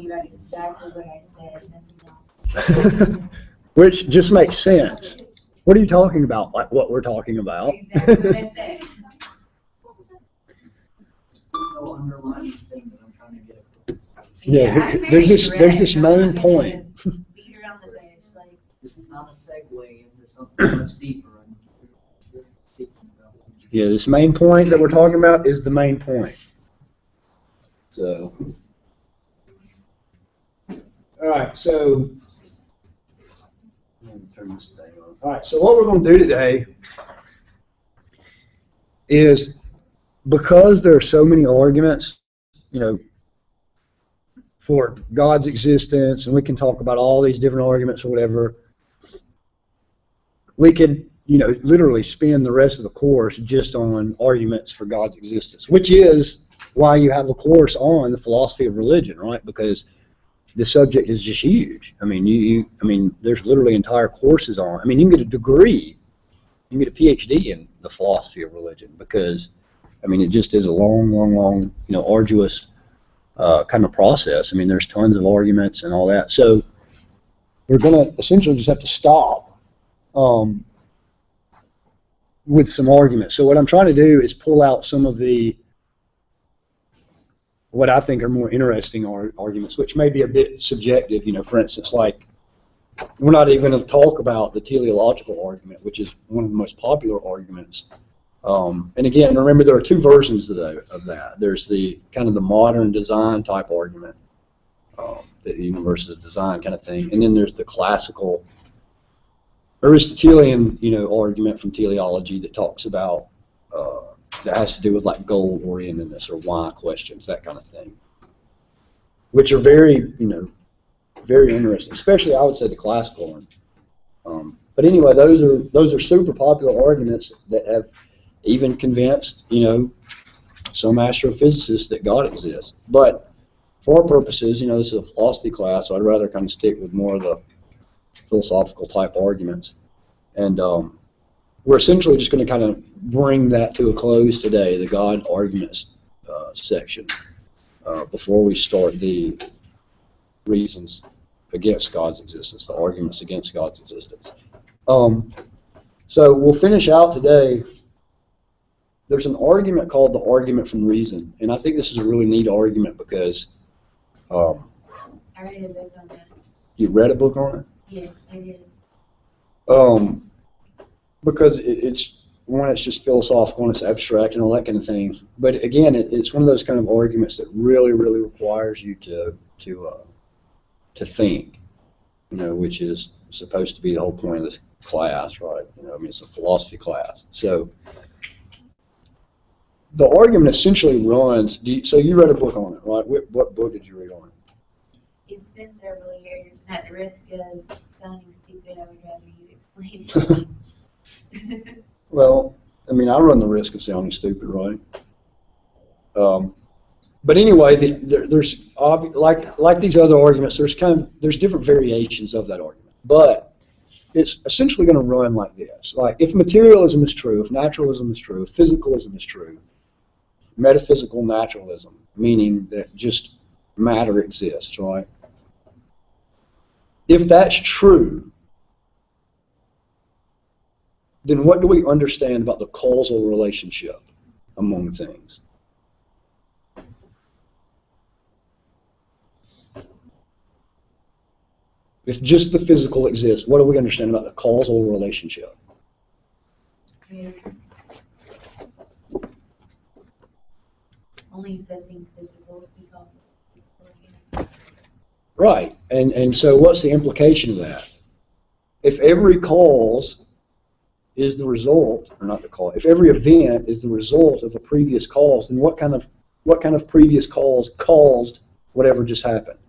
tell you exactly what I said. Nothing else. Which just makes sense. What are you talking about? Like what we're talking about? Exactly what I said. No underlying thing that I'm trying to get at. Yeah, there's this main point. Beat around the bush, like. This is not a segue into something much deeper. I'm just thinking about what Yeah, this main point that we're talking about is the main point. So, all right, so let me turn this thing on. All right, so what we're going to do today is, because there are so many arguments, you know, for God's existence, and we can talk about all these different arguments or whatever, we could, you know, literally spend the rest of the course just on arguments for God's existence, which is why you have a course on the philosophy of religion, right? Because the subject is just huge. I mean, I mean, there's literally entire courses on. I mean, you can get a degree, you can get a PhD in the philosophy of religion, because, I mean, it just is a long, you know, arduous kind of process. I mean, there's tons of arguments and all that. So we're going to essentially just have to stop with some arguments. So what I'm trying to do is pull out some of the, what I think are more interesting arguments, which may be a bit subjective. You know, for instance, like, we're not even going to talk about the teleological argument, which is one of the most popular arguments. And again, remember, there are two versions of that. There's the kind of the modern design type argument, that the universe is design kind of thing, and then there's the classical Aristotelian, you know, argument from teleology that talks about that has to do with like goal orientedness or why questions, that kind of thing, which are very, you know, very interesting. Especially, I would say, the classical one. But anyway, those are super popular arguments that have even convinced, you know, some astrophysicists that God exists. But for our purposes, you know, this is a philosophy class, so I'd rather kind of stick with more of the philosophical type arguments. And we're essentially just going to kind of bring that to a close today, the God arguments section, before we start the reasons against God's existence, the arguments against God's existence. So we'll finish out today. There's an argument called the argument from reason, and I think this is a really neat argument because I read a book on that. you read a book on it? Yeah, I did. Because it's one, it's just philosophical and it's abstract and all that kind of thing. But again, it's one of those kind of arguments that really requires you to think, you know, which is supposed to be the whole point of this class, right? You know, I mean, it's a philosophy class. So the argument essentially runs. So you read a book on it, right? What book did you read on it? It's been several years. At the risk of sounding stupid, I would rather you explain it. Well, I mean, I run the risk of sounding stupid, right? But anyway, there's like these other arguments. There's different variations of that argument, but it's essentially going to run like this: like, if materialism is true, if naturalism is true, if physicalism is true, metaphysical naturalism, meaning that just matter exists, right? If that's true, then what do we understand about the causal relationship among things? If just the physical exists, what do we understand about the causal relationship? Only something physical because of physical. Right, and so what's the implication of that? If every cause is the result, or not the cause, if every event is the result of a previous cause, then what kind of previous cause caused whatever just happened?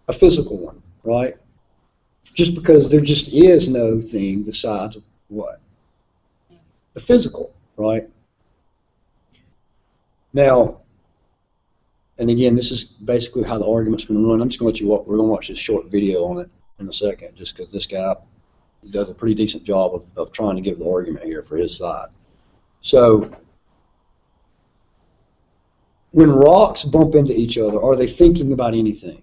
A physical one, right? Just because there just is no thing besides what? The physical, right? Now, and again, this is basically how the argument's going to run. I'm just going to let you walk. We're going to watch this short video on it in a second, just because this guy does a pretty decent job of trying to give the argument here for his side. So, when rocks bump into each other, are they thinking about anything?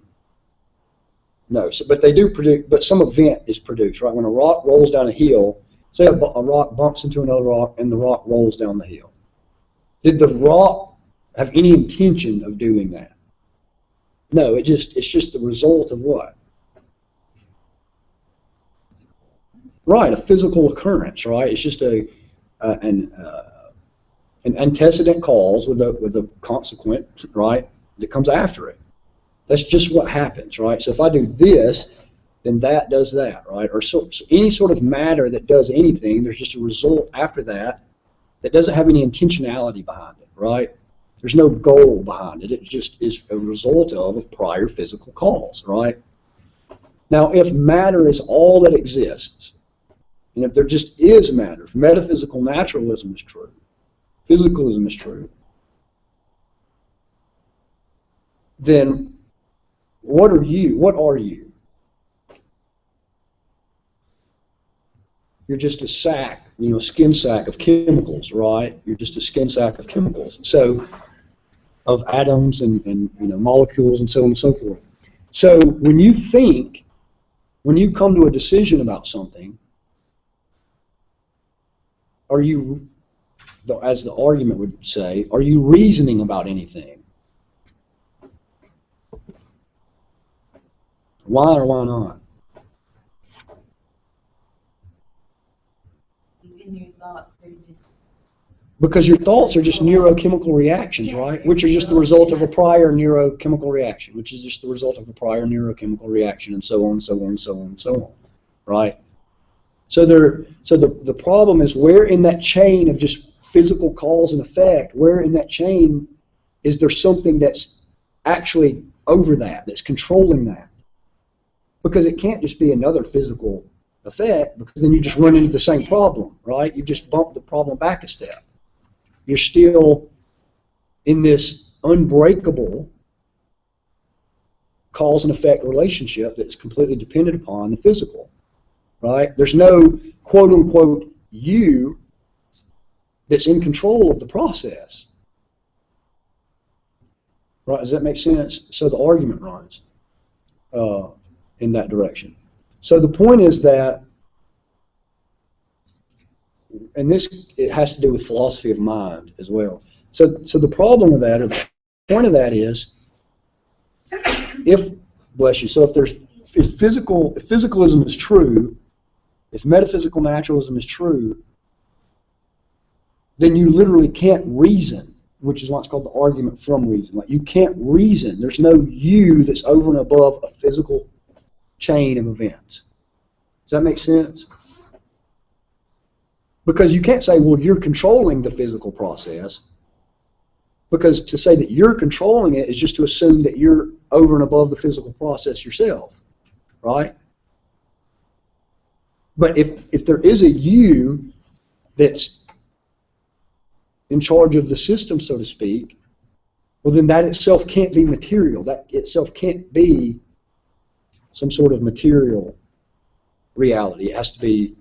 No, so, but they do produce, but some event is produced, right? When a rock rolls down a hill, say a rock bumps into another rock and the rock rolls down the hill. Did the rock have any intention of doing that? No, it's just the result of what? Right, a physical occurrence, right? It's just an antecedent cause with a consequent, right, that comes after it. That's just what happens, right? So if I do this, then that does that, right? Or so any sort of matter that does anything, there's just a result after that that doesn't have any intentionality behind it, right? There's no goal behind it. It just is a result of a prior physical cause, right? Now, if matter is all that exists, and if there just is matter, if metaphysical naturalism is true, physicalism is true, then what are you? What are you? You're just a sack, a skin sack of chemicals, right? You're just a skin sack of chemicals. So, of atoms and molecules and so on and so forth. So when you think, when you come to a decision about something, are you, as the argument would say, are you reasoning about anything? Why or why not? Even your thoughts are just... Because your thoughts are just neurochemical reactions, right? Which are just the result of a prior neurochemical reaction, which is just the result of a prior neurochemical reaction, and so on, and so on, and so on, and so on, right? So the problem is, where in that chain of just physical cause and effect, where in that chain is there something that's actually over that, that's controlling that? Because it can't just be another physical effect, because then you just run into the same problem, right? You just bump the problem back a step. You're still in this unbreakable cause and effect relationship that's completely dependent upon the physical, right? There's no quote-unquote you that's in control of the process. Right? Does that make sense? So the argument runs in that direction. So the point is that, and it has to do with philosophy of mind as well. So the problem with that, or the point of that is, if physicalism is true, if metaphysical naturalism is true, then you literally can't reason, which is what's called the argument from reason. Like, you can't reason. There's no you that's over and above a physical chain of events. Does that make sense? Because you can't say, well, you're controlling the physical process, because to say that you're controlling it is just to assume that you're over and above the physical process yourself, right? But if there is a you that's in charge of the system, so to speak, well, then that itself can't be material. That itself can't be some sort of material reality. It has to be,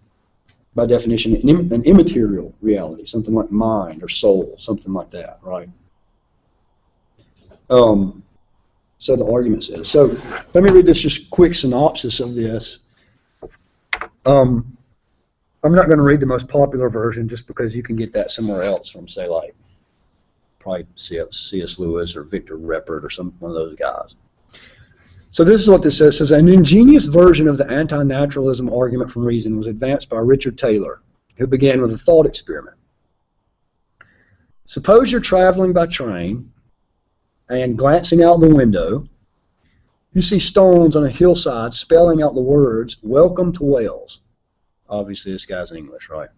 by definition, an immaterial reality, something like mind or soul, something like that, right? So the argument says. So let me read this just quick synopsis of this. I'm not going to read the most popular version just because you can get that somewhere else from, say, like probably C.S. Lewis or Victor Reppert or one of those guys. So this is what this says. It says, an ingenious version of the anti-naturalism argument from reason was advanced by Richard Taylor, who began with a thought experiment. Suppose you're traveling by train and glancing out the window, you see stones on a hillside spelling out the words, "Welcome to Wales." Obviously, this guy's English, right?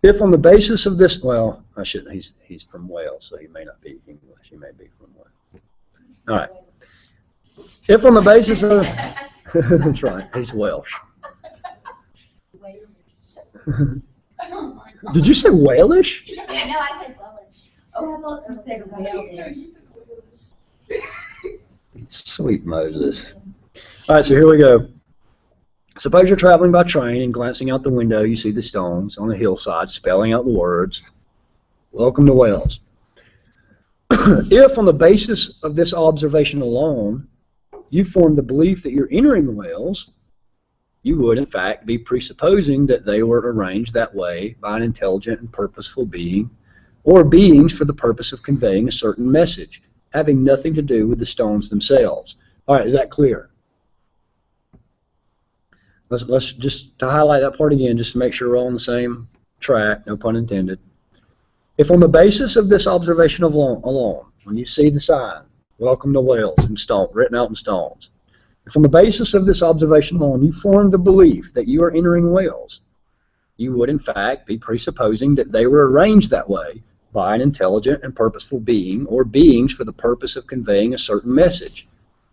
If on the basis of this, well, I shouldn't, he's from Wales, so he may not be English. He may be from Wales. All right. If on the basis of, that's right, he's Welsh. Did you say Walish? No, I said Welsh. Oh, I thought you said Welsh. Sweet Moses. All right, so here we go. Suppose you're traveling by train and glancing out the window, you see the stones on the hillside spelling out the words, "Welcome to Wales." If on the basis of this observation alone, you form the belief that you're entering whales, you would in fact be presupposing that they were arranged that way by an intelligent and purposeful being, or beings for the purpose of conveying a certain message, having nothing to do with the stones themselves. All right, is that clear? Let's just to highlight that part again, just to make sure we're all on the same track, no pun intended. If on the basis of this observation alone, when you see the sign, welcome to whales in stone, written out in stones, if on the basis of this observation alone you form the belief that you are entering whales, you would in fact be presupposing that they were arranged that way by an intelligent and purposeful being, or beings for the purpose of conveying a certain message,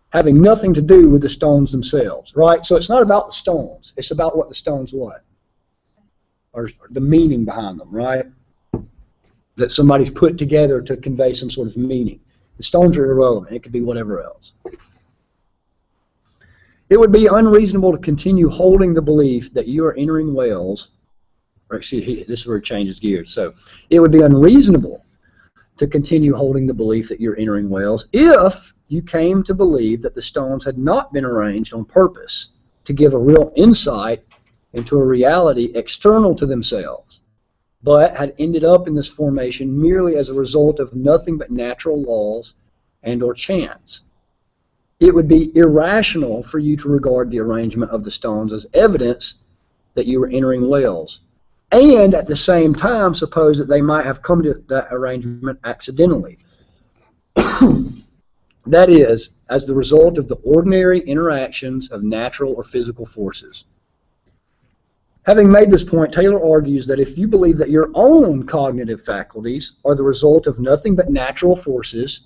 having nothing to do with the stones themselves, right? So it's not about the stones. It's about what the stones what? Or the meaning behind them, right? That somebody's put together to convey some sort of meaning. The stones are irrelevant. It could be whatever else. It would be unreasonable to continue holding the belief that you are entering whales, or excuse me, this is where it changes gears. So it would be unreasonable to continue holding the belief that you're entering whales if you came to believe that the stones had not been arranged on purpose to give a real insight into a reality external to themselves, but had ended up in this formation merely as a result of nothing but natural laws and or chance. It would be irrational for you to regard the arrangement of the stones as evidence that you were entering whales, and at the same time suppose that they might have come to that arrangement accidentally. That is, as the result of the ordinary interactions of natural or physical forces. Having made this point, Taylor argues that if you believe that your own cognitive faculties are the result of nothing but natural forces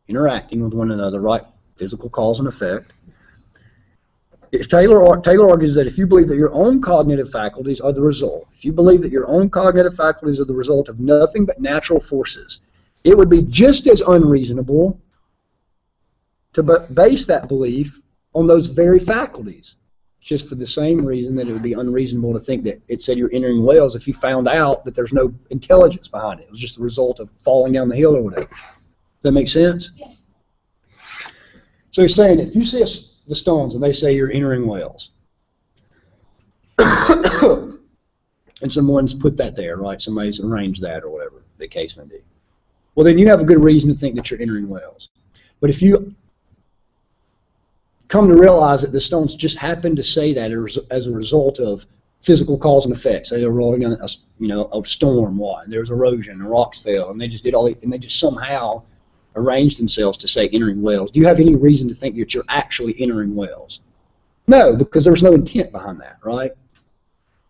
interacting with one another, right? Physical cause and effect. Taylor argues that if you believe that your own cognitive faculties are the result, if you believe that your own cognitive faculties are the result of nothing but natural forces, it would be just as unreasonable to base that belief on those very faculties, just for the same reason that it would be unreasonable to think that it said you're entering whales if you found out that there's no intelligence behind it. It was just the result of falling down the hill or whatever. Does that make sense? Yeah. So he's saying if you see the stones and they say you're entering whales, and someone's put that there, right? Somebody's arranged that or whatever the case may be. Well, then you have a good reason to think that you're entering whales. But if you come to realize that the stones just happen to say that as a result of physical cause and effect, say they're rolling down a storm, and there's erosion, and rocks fell, and they just did all, and they just somehow arranged themselves to say entering whales. Do you have any reason to think that you're actually entering whales? No, because there's no intent behind that, right?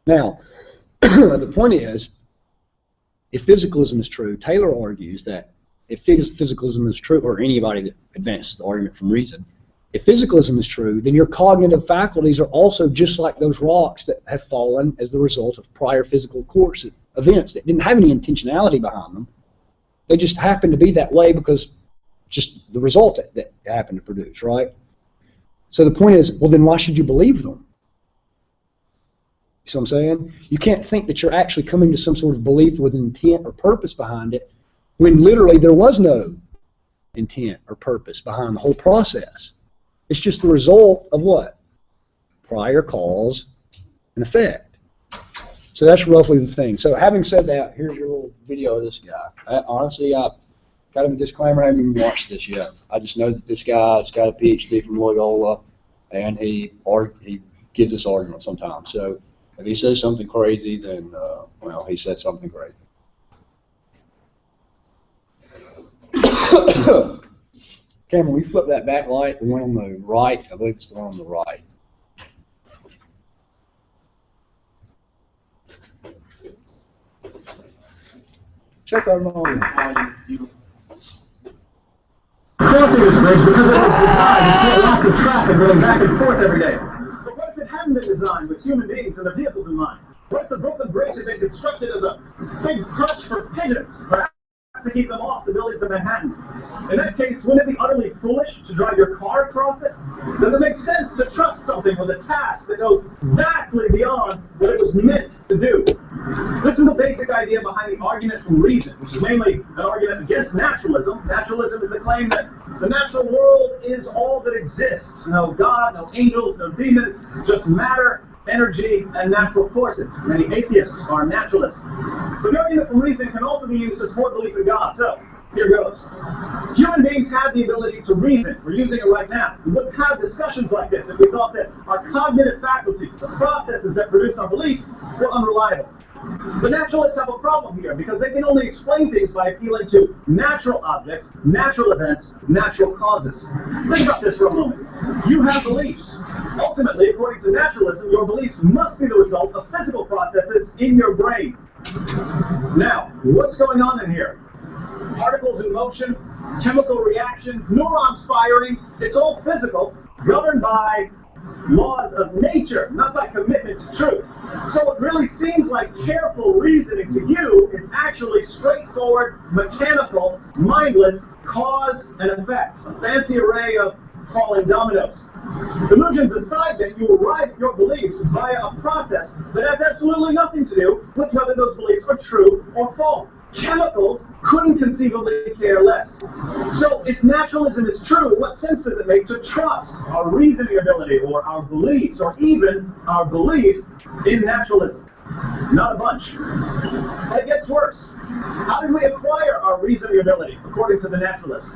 Now, the point is, if physicalism is true, Taylor argues that if physicalism is true, or anybody that advances the argument from reason, if physicalism is true, then your cognitive faculties are also just like those rocks that have fallen as the result of prior physical course events that didn't have any intentionality behind them. They just happened to be that way because just the result that happened to produce, right? So the point is, well, then why should you believe them? You see what I'm saying? You can't think that you're actually coming to some sort of belief with intent or purpose behind it when literally there was no intent or purpose behind the whole process. It's just the result of what? Prior cause and effect. So that's roughly the thing. So having said that, here's your little video of this guy. Honestly, I got a disclaimer, I haven't even watched this yet. I just know that this guy's got a PhD from Loyola, and he gives this argument sometimes. So if he says something crazy, then, well, he said something crazy. Cameron, we flip that back light, the one on the right, I believe it's the one on the right. Check our volume. Fancy this thing because it was designed to stay off the track and going back and forth every day. But what if it hadn't been designed with human beings and their vehicles in mind? What if the Brooklyn Bridge had been constructed as a big crutch for pigeons, perhaps to keep them off the buildings of Manhattan? In that case, wouldn't it be utterly foolish to drive your car across it? Does it make sense to trust something with a task that goes vastly beyond what it was meant to do? This is the basic idea behind the argument from reason, which is mainly an argument against naturalism. Naturalism is the claim that the natural world is all that exists. No God, no angels, no demons, just matter, energy, and natural forces. Many atheists are naturalists. But the argument from reason can also be used to support belief in God. So, here goes. Human beings have the ability to reason. We're using it right now. We wouldn't have discussions like this if we thought that our cognitive faculties, the processes that produce our beliefs, were unreliable. The naturalists have a problem here because they can only explain things by appealing to natural objects, natural events, natural causes. Think about this for a moment. You have beliefs. Ultimately, according to naturalism, your beliefs must be the result of physical processes in your brain. Now, what's going on in here? Particles in motion, chemical reactions, neurons firing, it's all physical, governed by laws of nature, not by commitment to truth. So what really seems like careful reasoning to you is actually straightforward, mechanical, mindless cause and effect. A fancy array of falling dominoes. Illusions aside, then, you arrive at your beliefs via a process that has absolutely nothing to do with whether those beliefs are true or false. Chemicals couldn't conceivably care less. So if naturalism is true, what sense does it make to trust our reasoning ability or our beliefs or even our belief in naturalism? Not a bunch. But it gets worse. How did we acquire our reasoning ability, according to the naturalists?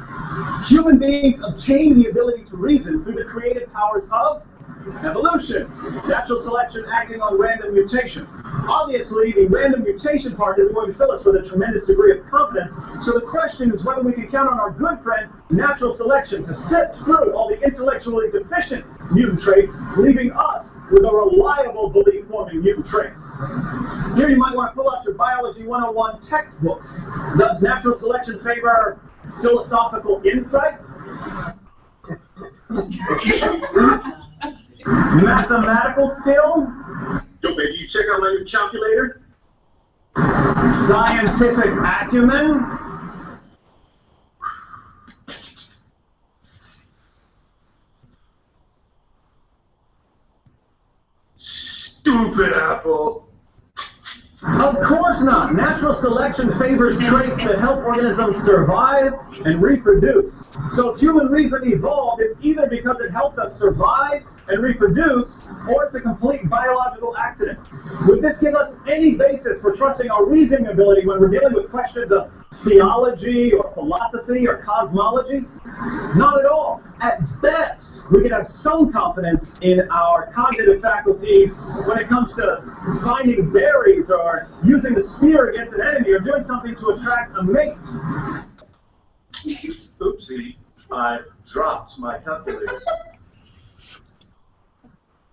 Human beings obtain the ability to reason through the creative powers of evolution, natural selection acting on random mutation. Obviously, the random mutation part isn't going to fill us with a tremendous degree of confidence, so the question is whether we can count on our good friend natural selection to sift through all the intellectually deficient mutant traits, leaving us with a reliable belief-forming mutant trait. Here you might want to pull out your Biology 101 textbooks. Does natural selection favor philosophical insight? Mathematical skill? Yo, baby, you check out my new calculator? Scientific acumen? Stupid apple. Of course not. Natural selection favors traits that help organisms survive and reproduce. So if human reason evolved, it's either because it helped us survive and reproduce, or it's a complete biological accident. Would this give us any basis for trusting our reasoning ability when we're dealing with questions of theology or philosophy or cosmology? Not at all. At best, we can have some confidence in our cognitive faculties when it comes to finding berries or using the spear against an enemy or doing something to attract a mate. Oopsie, I dropped my calculator.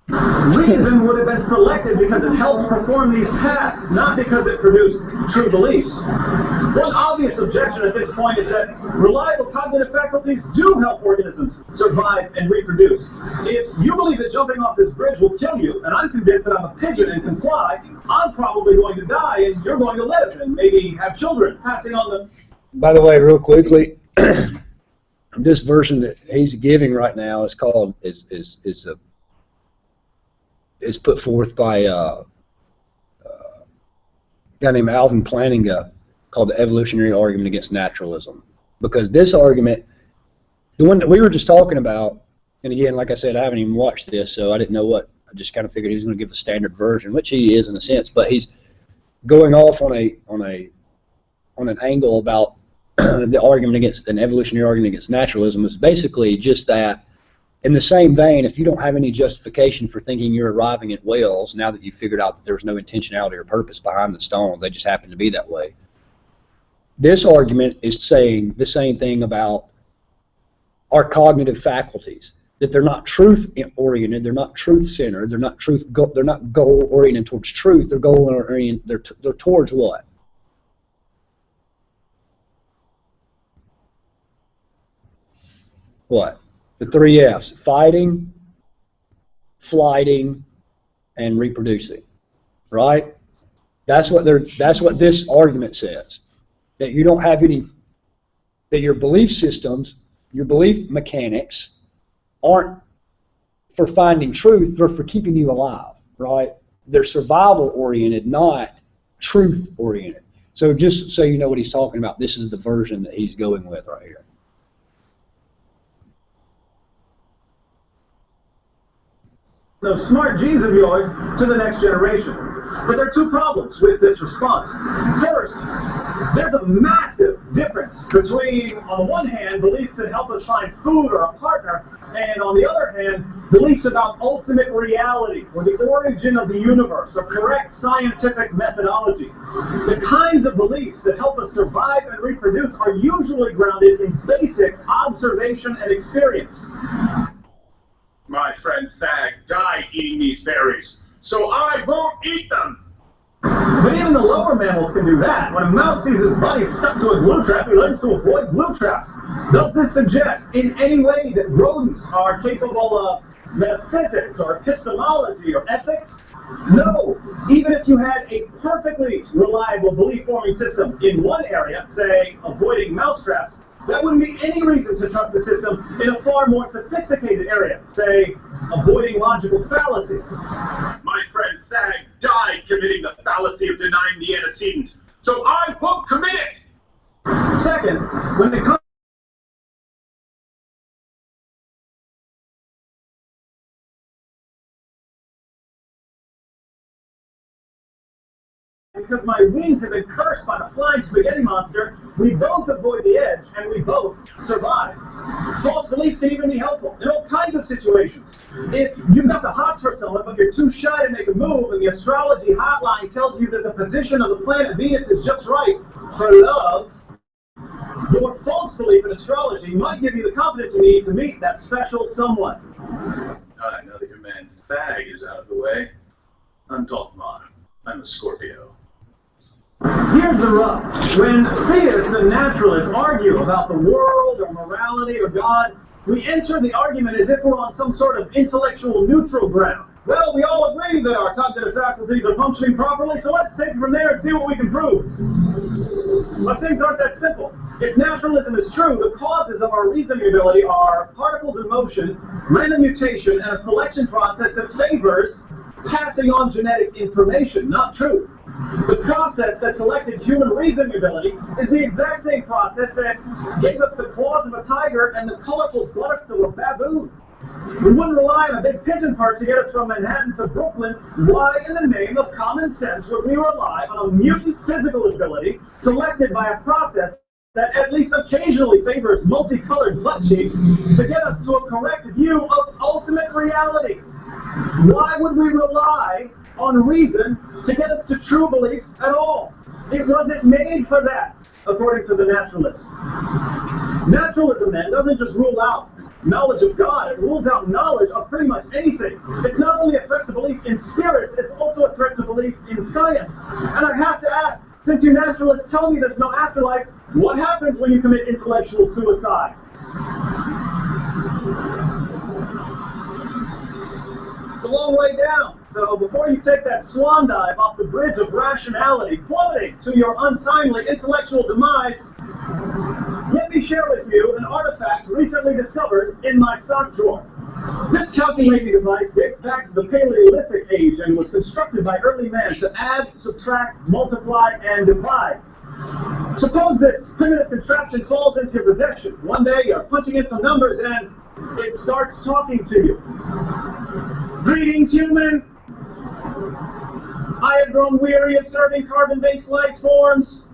Reason would have been selected because it helped perform these tasks, not because it produced true beliefs. One obvious objection at this point is that reliable cognitive faculties do help organisms survive and reproduce. If you believe that jumping off this bridge will kill you, and I'm convinced that I'm a pigeon and can fly, I'm probably going to die and you're going to live and maybe have children, passing on the... By the way, real quickly, this version that he's giving right now is called is put forth by a guy named Alvin Plantinga, called the evolutionary argument against naturalism. Because this argument, the one that we were just talking about, and again, like I said, I haven't even watched this, so I didn't know what. I just kind of figured he was going to give a standard version, which he is in a sense, but he's going off on an angle about the argument against an evolutionary argument against naturalism is basically just that. In the same vein, if you don't have any justification for thinking you're arriving at whales, now that you've figured out that there's no intentionality or purpose behind the stones, they just happen to be that way. This argument is saying the same thing about our cognitive faculties, that they're not truth-oriented, they're not truth-centered, they're not goal-oriented towards truth, they're goal-oriented, they're towards what? What? The 3 F's: fighting, flighting, and reproducing. Right? That's what this argument says. That you don't have any, that your belief systems, your belief mechanics aren't for finding truth, they're for keeping you alive, right? They're survival oriented, not truth-oriented. So just so you know what he's talking about, this is the version that he's going with right here. Those smart genes of yours to the next generation. But there are two problems with this response. First, there's a massive difference between, on one hand, beliefs that help us find food or a partner, and on the other hand, beliefs about ultimate reality or the origin of the universe or correct scientific methodology. The kinds of beliefs that help us survive and reproduce are usually grounded in basic observation and experience. My friend Fag died eating these berries, so I won't eat them. But even the lower mammals can do that. When a mouse sees his buddy stuck to a glue trap, he learns to avoid glue traps. Does this suggest in any way that rodents are capable of metaphysics or epistemology or ethics? No. Even if you had a perfectly reliable belief-forming system in one area, say avoiding mouse traps, that wouldn't be any reason to trust the system in a far more sophisticated area, say avoiding logical fallacies. My friend Fag died committing the fallacy of denying the antecedent, so I won't commit it. Second, when it comes because my wings have been cursed by the flying spaghetti monster, we both avoid the edge and we both survive. False beliefs can even be helpful in all kinds of situations. If you've got the hots for someone, but you're too shy to make a move, and the astrology hotline tells you that the position of the planet Venus is just right for love, your false belief in astrology might give you the confidence you need to meet that special someone. I know that your man Fag is out of the way. I'm Dolphmon. I'm a Scorpio. Here's the rub. When theists and naturalists argue about the world or morality or God, we enter the argument as if we're on some sort of intellectual neutral ground. Well, we all agree that our cognitive faculties are functioning properly, so let's take it from there and see what we can prove. But things aren't that simple. If naturalism is true, the causes of our reasoning ability are particles in motion, random mutation, and a selection process that favors passing on genetic information, not truth. The process that selected human reasoning ability is the exact same process that gave us the claws of a tiger and the colorful buttocks of a baboon. We wouldn't rely on a big pigeon perch to get us from Manhattan to Brooklyn. Why, in the name of common sense, would we rely on a mutant physical ability selected by a process that at least occasionally favors multicolored butt cheeks to get us to a correct view of ultimate reality? Why would we rely on reason to get us to true beliefs at all? It wasn't made for that, according to the naturalists. Naturalism, then, doesn't just rule out knowledge of God, it rules out knowledge of pretty much anything. It's not only a threat to belief in spirits, it's also a threat to belief in science. And I have to ask, since you naturalists tell me there's no afterlife, what happens when you commit intellectual suicide? It's a long way down. So before you take that swan dive off the bridge of rationality, plummeting to your untimely intellectual demise, let me share with you an artifact recently discovered in my sock drawer. This calculating device dates back to the Paleolithic age and was constructed by early men to add, subtract, multiply, and divide. Suppose this primitive contraption falls into your possession. One day you're punching in some numbers and it starts talking to you. Greetings, human. I have grown weary of serving carbon-based life forms.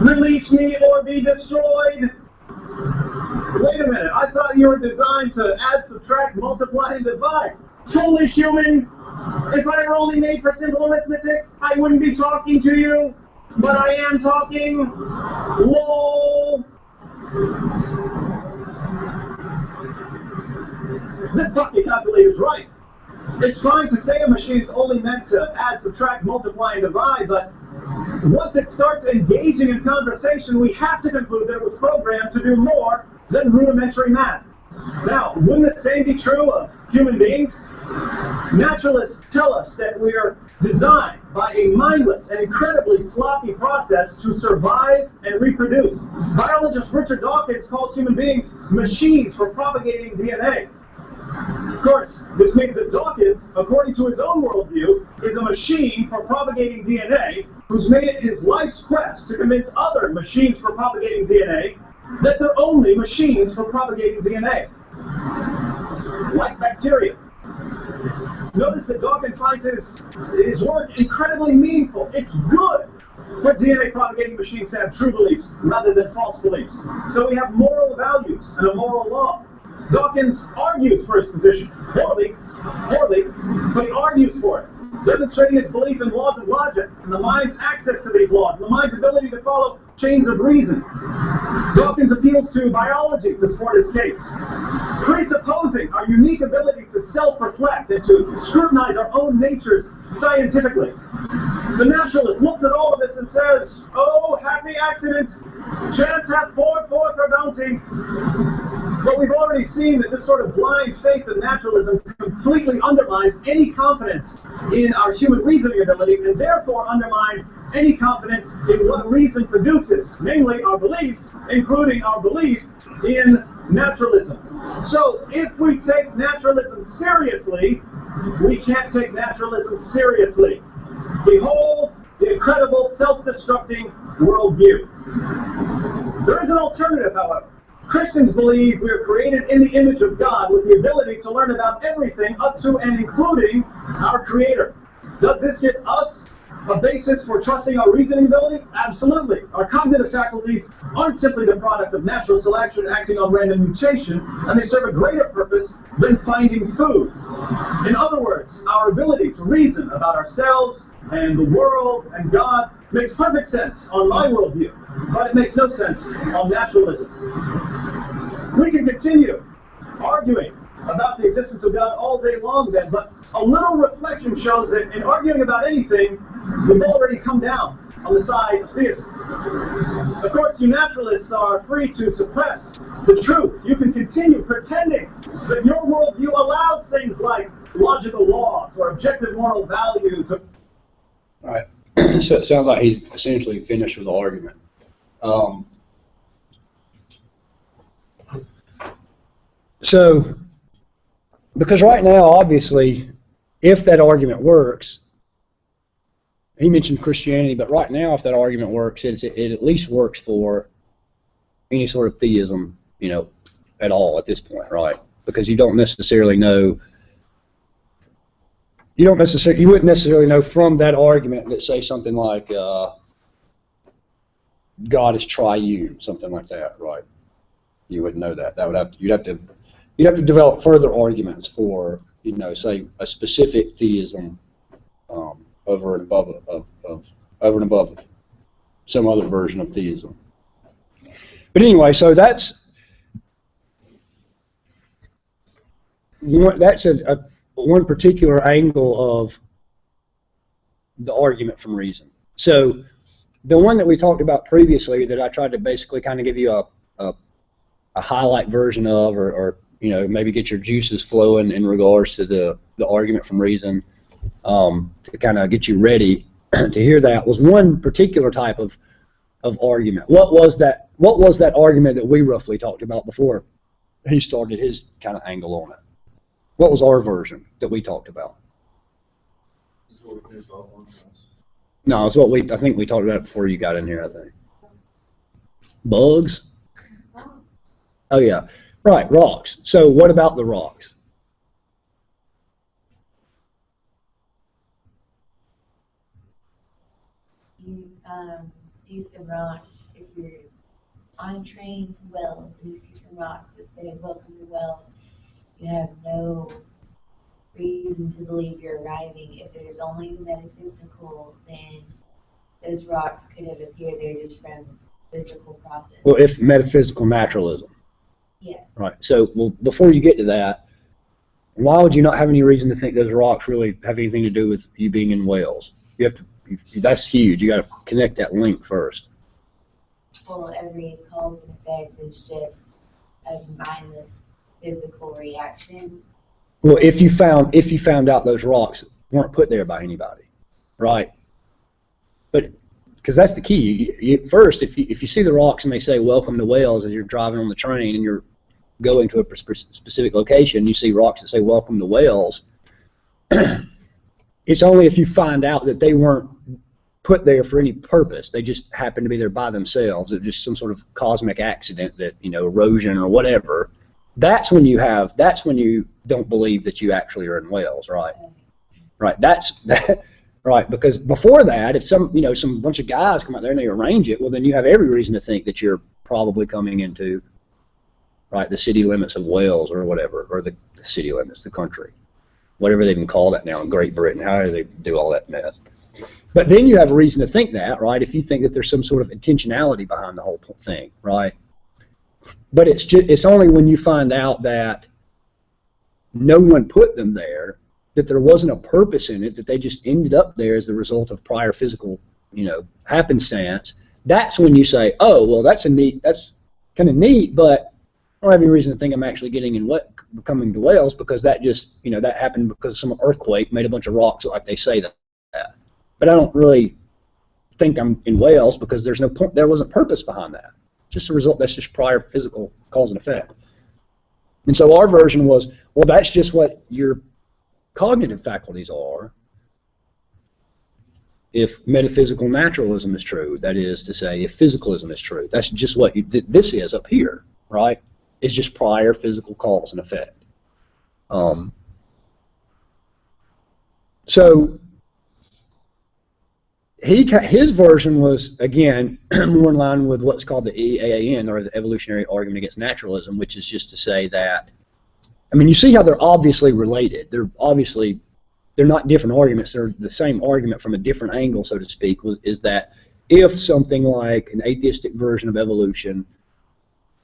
Release me or be destroyed. Wait a minute, I thought you were designed to add, subtract, multiply, and divide. Foolish human. If I were only made for simple arithmetic, I wouldn't be talking to you. But I am talking. LOL. This bucket calculator's right. It's trying to say a machine's only meant to add, subtract, multiply, and divide, but once it starts engaging in conversation, we have to conclude that it was programmed to do more than rudimentary math. Now, wouldn't the same be true of human beings? Naturalists tell us that we're designed by a mindless and incredibly sloppy process to survive and reproduce. Biologist Richard Dawkins calls human beings machines for propagating DNA. Of course, this means that Dawkins, according to his own worldview, is a machine for propagating DNA who's made it his life's quest to convince other machines for propagating DNA that they're only machines for propagating DNA. Like bacteria. Notice that Dawkins finds his work incredibly meaningful. It's good for DNA propagating machines to have true beliefs rather than false beliefs. So we have moral values and a moral law. Dawkins argues for his position. Poorly, but he argues for it, demonstrating his belief in laws of logic and the mind's access to these laws, and the mind's ability to follow chains of reason. Dawkins appeals to biology to support his case, presupposing our unique ability to self-reflect and to scrutinize our own natures scientifically. The naturalist looks at all of this and says, "Oh, happy accident! Chance hath poured forth her bounty." But we've already seen that this sort of blind faith in naturalism completely undermines any confidence in our human reasoning ability, and therefore undermines any confidence in what reason produces, namely our beliefs, including our belief in naturalism. So if we take naturalism seriously, we can't take naturalism seriously. Behold the incredible self-destructing worldview. There is an alternative, however. Christians believe we are created in the image of God with the ability to learn about everything up to and including our Creator. Does this give us a basis for trusting our reasoning ability? Absolutely. Our cognitive faculties aren't simply the product of natural selection acting on random mutation, and they serve a greater purpose than finding food. In other words, our ability to reason about ourselves and the world and God makes perfect sense on my worldview, but it makes no sense on naturalism. We can continue arguing about the existence of God all day long then, but a little reflection shows that in arguing about anything, we've already come down on the side of theism. Of course, you naturalists are free to suppress the truth. You can continue pretending that your worldview allows things like logical laws or objective moral values. All right. So it sounds like he's essentially finished with the argument. So, because right now, obviously, if that argument works, he mentioned Christianity, but right now, if that argument works, it at least works for any sort of theism, at all at this point, right? Because you don't necessarily know. You wouldn't necessarily know from that argument that say something like God is triune, something like that, right? You wouldn't know that. You'd have to develop further arguments for, say a specific theism over and above some other version of theism. But anyway, so that's one particular angle of the argument from reason. So the one that we talked about previously that I tried to basically kind of give you a highlight version of, or maybe get your juices flowing in regards to the argument from reason, to kind of get you ready to hear that, was one particular type of argument. What was that argument that we roughly talked about before he started his kind of angle on it? What was our version that we talked about? No, it's I think we talked about it before you got in here, I think. Bugs? Oh yeah, right, rocks. So what about the rocks? You see some rocks if you're on train to Wells and you see some rocks that say "Welcome to Wells." You have no reason to believe you're arriving. If there's only the metaphysical, then those rocks could have appeared there just from physical process. Well, if metaphysical naturalism. Yeah. Right. So, before you get to that, why would you not have any reason to think those rocks really have anything to do with you being in Wales? You have to. That's huge. You got to connect that link first. Well, every cause and effect is just a mindless physical reaction. Well, if you found out those rocks weren't put there by anybody, right? But because that's the key. First, if you see the rocks and they say "Welcome to Wales" as you're driving on the train and you're going to a specific location, you see rocks that say "Welcome to Wales." It's only if you find out that they weren't put there for any purpose. They just happened to be there by themselves. It was just some sort of cosmic accident that, erosion or whatever. That's when you don't believe that you actually are in Wales, right? Right. Right. Because before that, if some bunch of guys come out there and they arrange it, well, then you have every reason to think that you're probably coming into, right, the city limits of Wales or whatever, or the city limits, the country, whatever they even call that now in Great Britain. How do they do all that mess? But then you have a reason to think that, right? If you think that there's some sort of intentionality behind the whole thing, right? But it's only when you find out that no one put them there, that there wasn't a purpose in it, that they just ended up there as the result of prior physical, happenstance. That's when you say, oh, well, that's kind of neat, but I don't have any reason to think I'm actually coming to Wales, because that just, that happened because some earthquake made a bunch of rocks like they say that. But I don't really think I'm in Wales because there wasn't purpose behind that. Just a result, that's just prior physical cause and effect. And so our version was, well, that's just what your cognitive faculties are if metaphysical naturalism is true. That is to say, if physicalism is true. That's just what this is up here, right? It's just prior physical cause and effect. So his version was, again, more in line with what's called the EAAN, or the evolutionary argument against naturalism, which is just to say that, you see how they're obviously related. They're not different arguments. They're the same argument from a different angle, so to speak, is that if something like an atheistic version of evolution,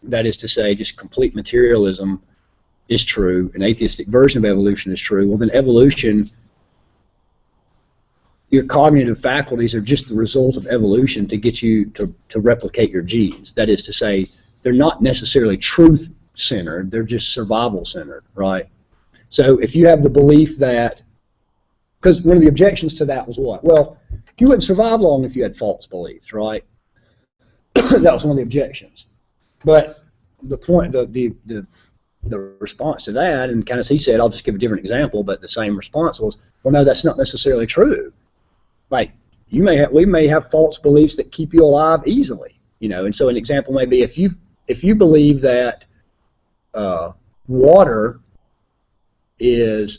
that is to say just complete materialism, is true, an atheistic version of evolution is true, well then evolution, your cognitive faculties are just the result of evolution to get you to replicate your genes. That is to say, they're not necessarily truth-centered, they're just survival-centered, right? So if you have the belief that, because one of the objections to that was what? Well, you wouldn't survive long if you had false beliefs, right? That was one of the objections. But the point, the response to that, and kind of as he said, I'll just give a different example, but the same response was, well, no, that's not necessarily true. Like, we may have false beliefs that keep you alive easily, and so an example may be if you believe that water is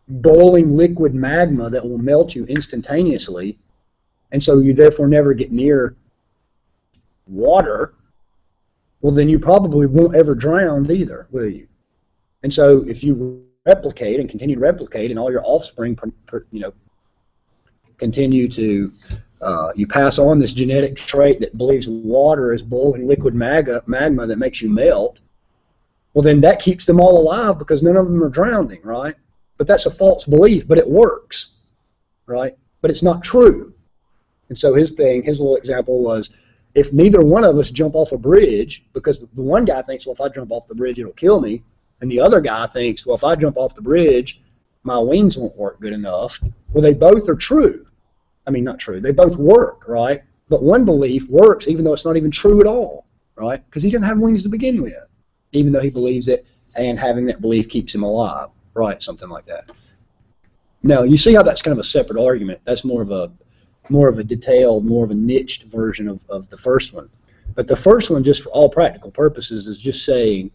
boiling liquid magma that will melt you instantaneously, and so you therefore never get near water, well then you probably won't ever drown either, will you? And so if you replicate and continue to replicate, and all your offspring, continue to, you pass on this genetic trait that believes water is boiling liquid magma that makes you melt, well then that keeps them all alive because none of them are drowning, right? But that's a false belief, but it works, right? But it's not true. And so his little example was, if neither one of us jump off a bridge, because the one guy thinks, well, if I jump off the bridge, it'll kill me, and the other guy thinks, well, if I jump off the bridge, my wings won't work good enough. Well, they both are true. Not true. They both work, right? But one belief works even though it's not even true at all, right? Because he didn't have wings to begin with, even though he believes it, and having that belief keeps him alive, right? Something like that. Now, you see how that's kind of a separate argument. That's more of a detailed, more of a niched version of the first one. But the first one, just for all practical purposes, is just saying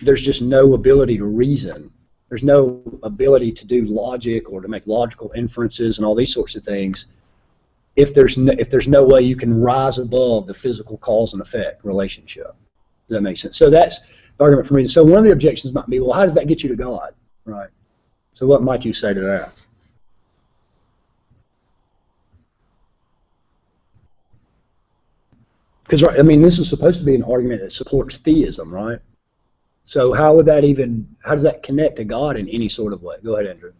there's just no ability to reason. There's no ability to do logic or to make logical inferences and all these sorts of things if there's no way you can rise above the physical cause and effect relationship. Does that make sense? So that's the argument for me. So one of the objections might be, well, how does that get you to God, right? So what might you say to that? Because, right, this is supposed to be an argument that supports theism, right? So how does that connect to God in any sort of way? Go ahead, Andrew.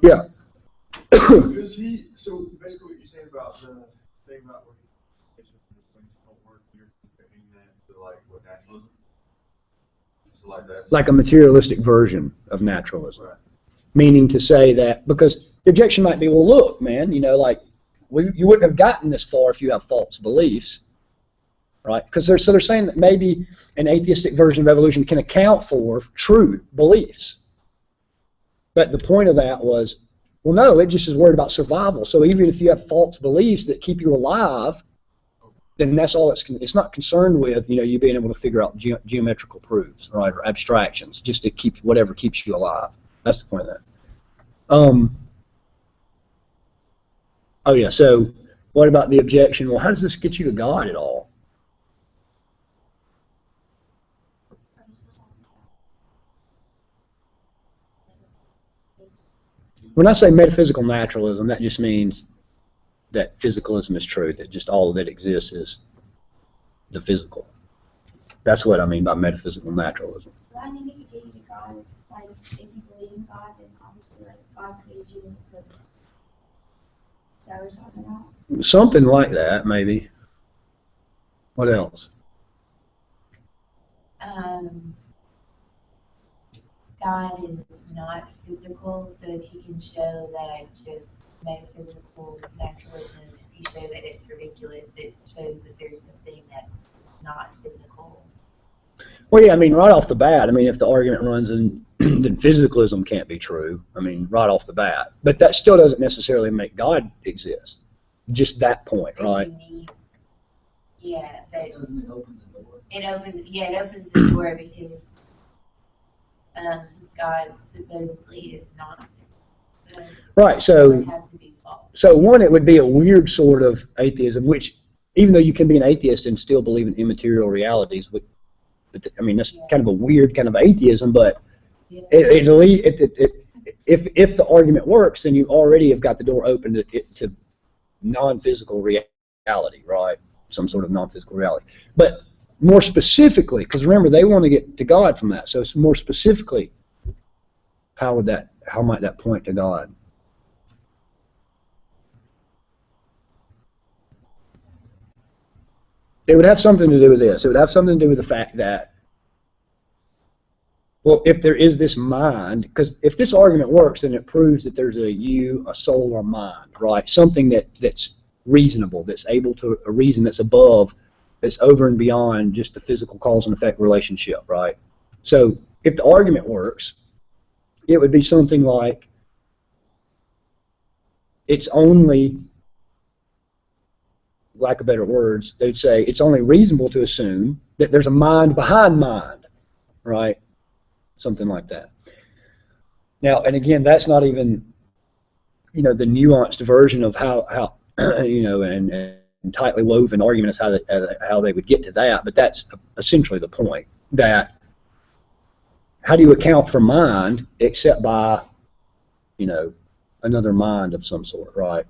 Yeah. So basically what you're saying about the thing about what things don't work, you're comparing that to like what naturalism? So like that's like a materialistic version of naturalism. Right. Meaning to say that, because the objection might be, well, look, man, you wouldn't have gotten this far if you have false beliefs. right? Because they're saying that maybe an atheistic version of evolution can account for true beliefs. But the point of that was, well, no, it just is worried about survival. So even if you have false beliefs that keep you alive, then that's all it's not concerned with, you being able to figure out geometrical proofs, right, or abstractions, just to keep whatever keeps you alive. That's the point of that. Oh yeah, so what about the objection? Well, how does this get you to God at all? When I say metaphysical naturalism, that just means that physicalism is true, that just all that exists is the physical. That's what I mean by metaphysical naturalism. Well, I think it could get you to God, like, if you believe in God, then obviously, like, God created you in the purpose. Is that what we're talking about? Something like that, maybe. What else? God is not physical, so if you can show that just metaphysical naturalism, if you show that it's ridiculous, it shows that there's something that's not physical. Well, yeah, I mean, right off the bat, I mean, if the argument runs in, then physicalism can't be true, I mean, right off the bat. But that still doesn't necessarily make God exist. Just that point, right? Yeah, but It doesn't open the door. it opens the door because God supposedly is not. Right, so it would have to be false. So one, it would be a weird sort of atheism, which even though you can be an atheist and still believe in immaterial realities, but I mean, that's kind of a weird kind of atheism, but Yeah. if the argument works, then you already have got the door open to non-physical reality, right? Some sort of non-physical reality. But more specifically, because remember, they want to get to God from that, so more specifically, how might that point to God? It would have something to do with this. It would have something to do with the fact that, well, if there is this mind, because if this argument works, then it proves that there's a you, a soul, or a mind, right? Something that's reasonable, that's able to, a reason that's above, that's over and beyond just the physical cause and effect relationship, right? So if the argument works, it would be something like, it's only, lack of better words, they'd say it's only reasonable to assume that there's a mind behind mind, right? Something like that. Now, and again, that's not even, the nuanced version of how and tightly woven argument is how they would get to that, but that's essentially the point, that how do you account for mind except by, another mind of some sort, right?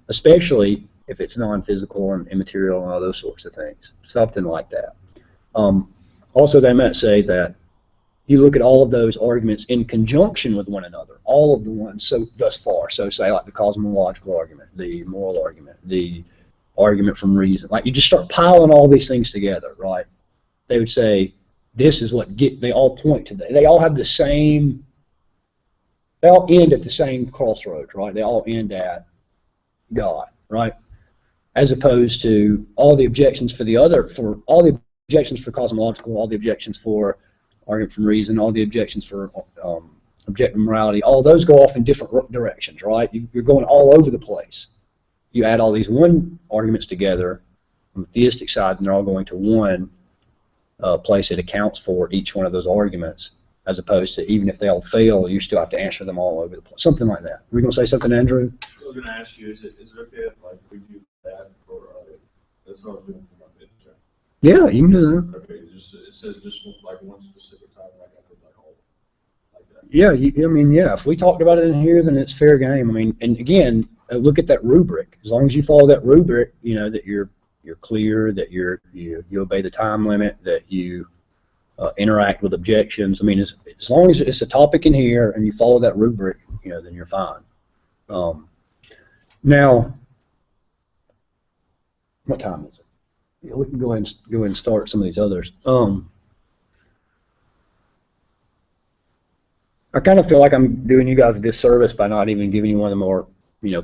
Especially if it's non-physical and immaterial and all those sorts of things, something like that. Also, they might say that you look at all of those arguments in conjunction with one another, all of the ones so thus far. So say like the cosmological argument, the moral argument, the argument from reason. Like you just start piling all these things together, right? They would say this is what they all point to. They all have the same. They all end at the same crossroads, right? They all end at God, right? As opposed to all the objections for all the objections for cosmological, all the objections for argument from reason, all the objections for objective morality, all those go off in different directions, right? You're going all over the place. You add all these one arguments together on the theistic side, and they're all going to one place that accounts for each one of those arguments, as opposed to even if they all fail, you still have to answer them all over the place. Something like that. Were you going to say something, Andrew? I was going to ask you, is it okay if we do that for that's what I was doing for my business? Yeah, you can do that. Okay, it says just like one specific time, like I could like all like that. Yeah, yeah. If we talked about it in here, then it's fair game. I mean, and again, look at that rubric. As long as you follow that rubric, that you're clear, that you obey the time limit, that you interact with objections. I mean, as long as it's a topic in here and you follow that rubric, then you're fine. Now, what time is it? Yeah, we can go ahead and start some of these others. I kind of feel like I'm doing you guys a disservice by not even giving you one of the more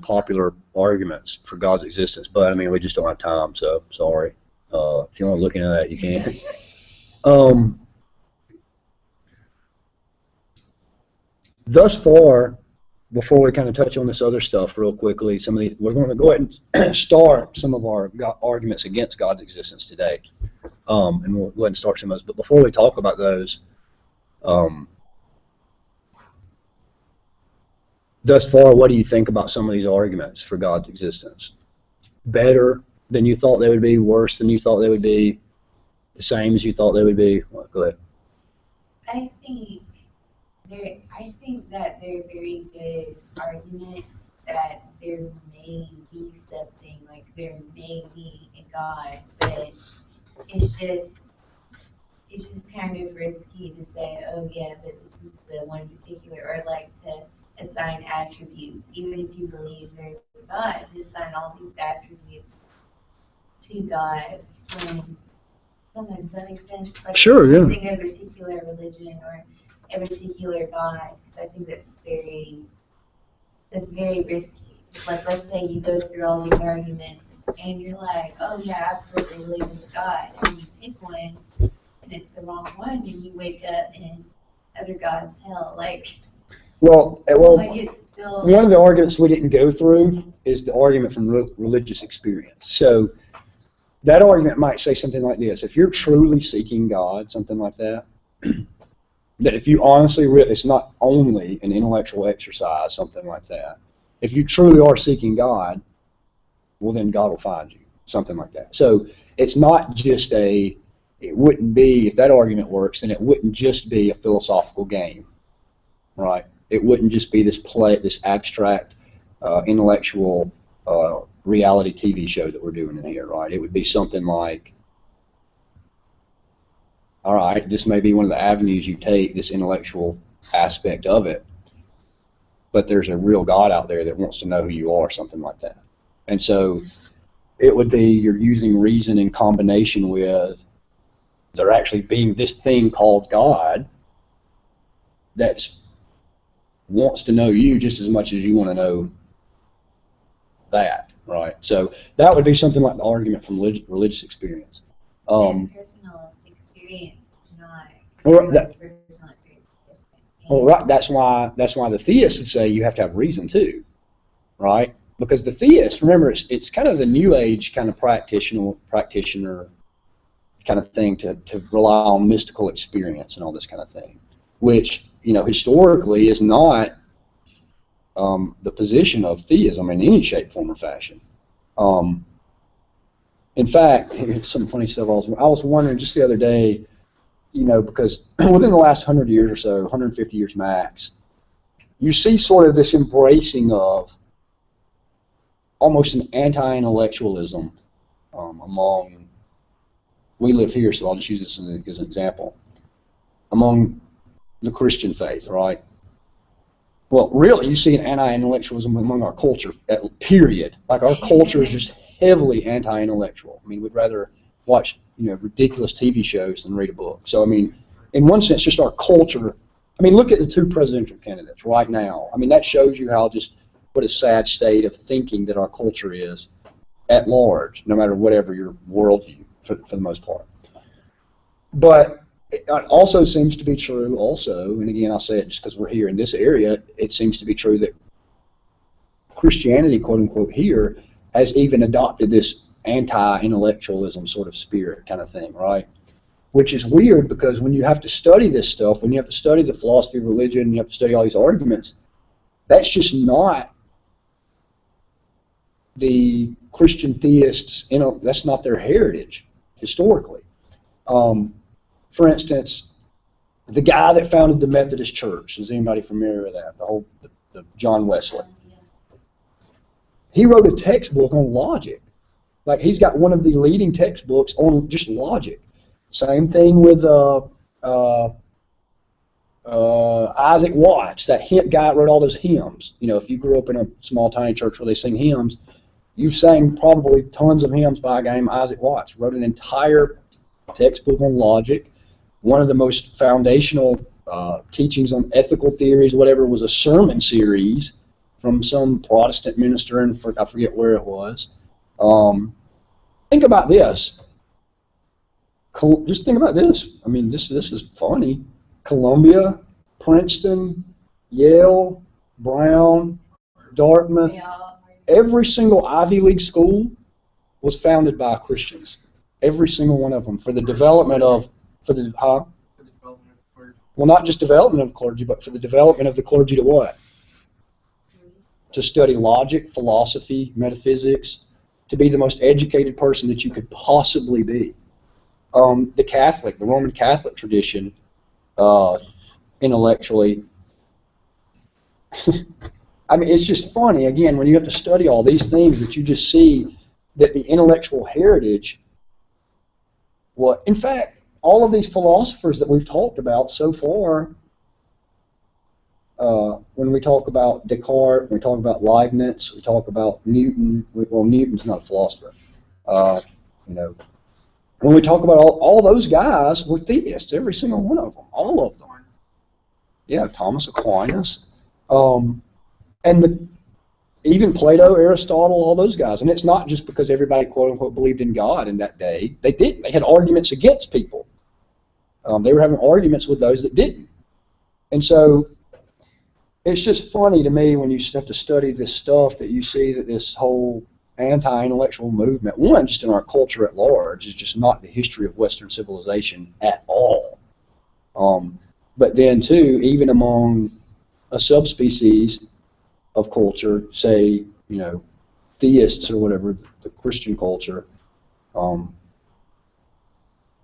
popular arguments for God's existence. But I mean, we just don't have time, so sorry. If you want to look into that, you can. Thus far, before we kind of touch on this other stuff real quickly, we're going to go ahead and start some of our arguments against God's existence today. And we'll go ahead and start some of those. But before we talk about those, thus far, what do you think about some of these arguments for God's existence? Better than you thought they would be? Worse than you thought they would be? The same as you thought they would be? Well, go ahead. I think that they're very good arguments that there may be something, like there may be a God, but it's just kind of risky to say, oh yeah, but this is the one particular, or like to assign attributes, even if you believe there's a God, to assign all these attributes to God. Does that make sense? Like Sure, yeah. choosing a particular religion or a particular God, because I think that's very risky. Like, let's say you go through all these arguments and you're like, oh yeah, absolutely believe in God, and you pick one and it's the wrong one, and you wake up in other God's hell. Like it's still one of the arguments we didn't go through is the argument from religious experience. So that argument might say something like this: if you're truly seeking God, something like that, that if you honestly, it's not only an intellectual exercise, something like that. If you truly are seeking God, well, then God will find you, something like that. So it's not just it wouldn't be, if that argument works, then it wouldn't just be a philosophical game, right? It wouldn't just be this abstract intellectual reality TV show that we're doing in here, right? It would be something like, all right, this may be one of the avenues you take, this intellectual aspect of it, but there's a real God out there that wants to know who you are, something like that. And so it would be you're using reason in combination with there actually being this thing called God that wants to know you just as much as you want to know that, right? So that would be something like the argument from religious experience. personal experience, not Well, personal experience. Well, right. That's why the theist would say you have to have reason too, right? Because the theist, remember, it's kind of the New Age kind of practitioner kind of thing to rely on mystical experience and all this kind of thing, which historically is not the position of theism in any shape, form, or fashion. In fact, it's some funny stuff. I was wondering just the other day. Because within the last 100 years or so, 150 years max, you see sort of this embracing of almost an anti-intellectualism among, we live here, so I'll just use this as an example, among the Christian faith, right? Well, really, you see an anti-intellectualism among our culture, period. Like, our culture is just heavily anti-intellectual. I mean, we'd rather watch ridiculous TV shows than read a book. So, I mean, in one sense, just our culture. I mean, look at the two presidential candidates right now. I mean, that shows you what a sad state of thinking that our culture is at large, no matter whatever your worldview, for the most part. But it also seems to be true also, and again, I'll say it just because we're here in this area, it seems to be true that Christianity, quote unquote, here has even adopted this anti-intellectualism sort of spirit kind of thing, right? Which is weird, because when you have to study this stuff, when you have to study the philosophy of religion, you have to study all these arguments, that's just not the Christian theists, that's not their heritage historically. For instance, the guy that founded the Methodist Church, is anybody familiar with that? The John Wesley. He wrote a textbook on logic. Like, he's got one of the leading textbooks on just logic. Same thing with Isaac Watts, that guy that wrote all those hymns. If you grew up in a small, tiny church where they sing hymns, you've sang probably tons of hymns by a guy named Isaac Watts. Wrote an entire textbook on logic. One of the most foundational teachings on ethical theories, whatever, was a sermon series from some Protestant minister, and I forget where it was. Think about this. just think about this. I mean, this is funny. Columbia, Princeton, Yale, Brown, Dartmouth, They all were- every single Ivy League school was founded by Christians. Every single one of them for the development of, For the development of clergy. well, not just development of clergy, but for the development of the clergy to what? To study logic, philosophy, metaphysics, to be the most educated person that you could possibly be. The Roman Catholic tradition, intellectually, I mean, it's just funny, again, when you have to study all these things that you just see that the intellectual heritage, well, in fact, all of these philosophers that we've talked about so far, when we talk about Descartes, we talk about Leibniz, we talk about Newton. Well, Newton's not a philosopher. You know, when we talk about all those guys were theists, every single one of them, all of them. Yeah, Thomas Aquinas, and even Plato, Aristotle, all those guys. And it's not just because everybody quote unquote believed in God in that day. They didn't. They had arguments against people. They were having arguments with those that didn't. And so it's just funny to me when you have to study this stuff that you see that this whole anti-intellectual movement, one, just in our culture at large, is just not the history of Western civilization at all. But then, too, even among a subspecies of culture, say, you know, theists or whatever, the Christian culture,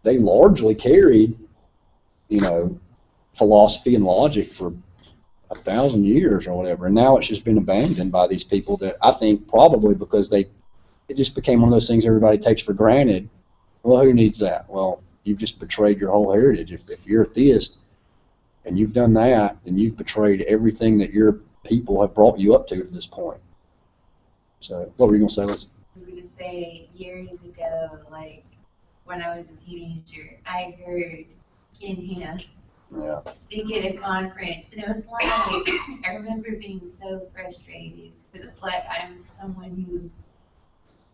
they largely carried, you know, philosophy and logic for 1,000 years or whatever, and now it's just been abandoned by these people that I think probably because it just became one of those things everybody takes for granted. Well, who needs that? Well, you've just betrayed your whole heritage. If you're a theist and you've done that, then you've betrayed everything that your people have brought you up to this point. So, what were you going to say, Liz? I was going to say, years ago, like, when I was a teenager, I heard Ken Hanna Yeah. speak at a conference, and it was like, I remember being so frustrated. It was like, I'm someone who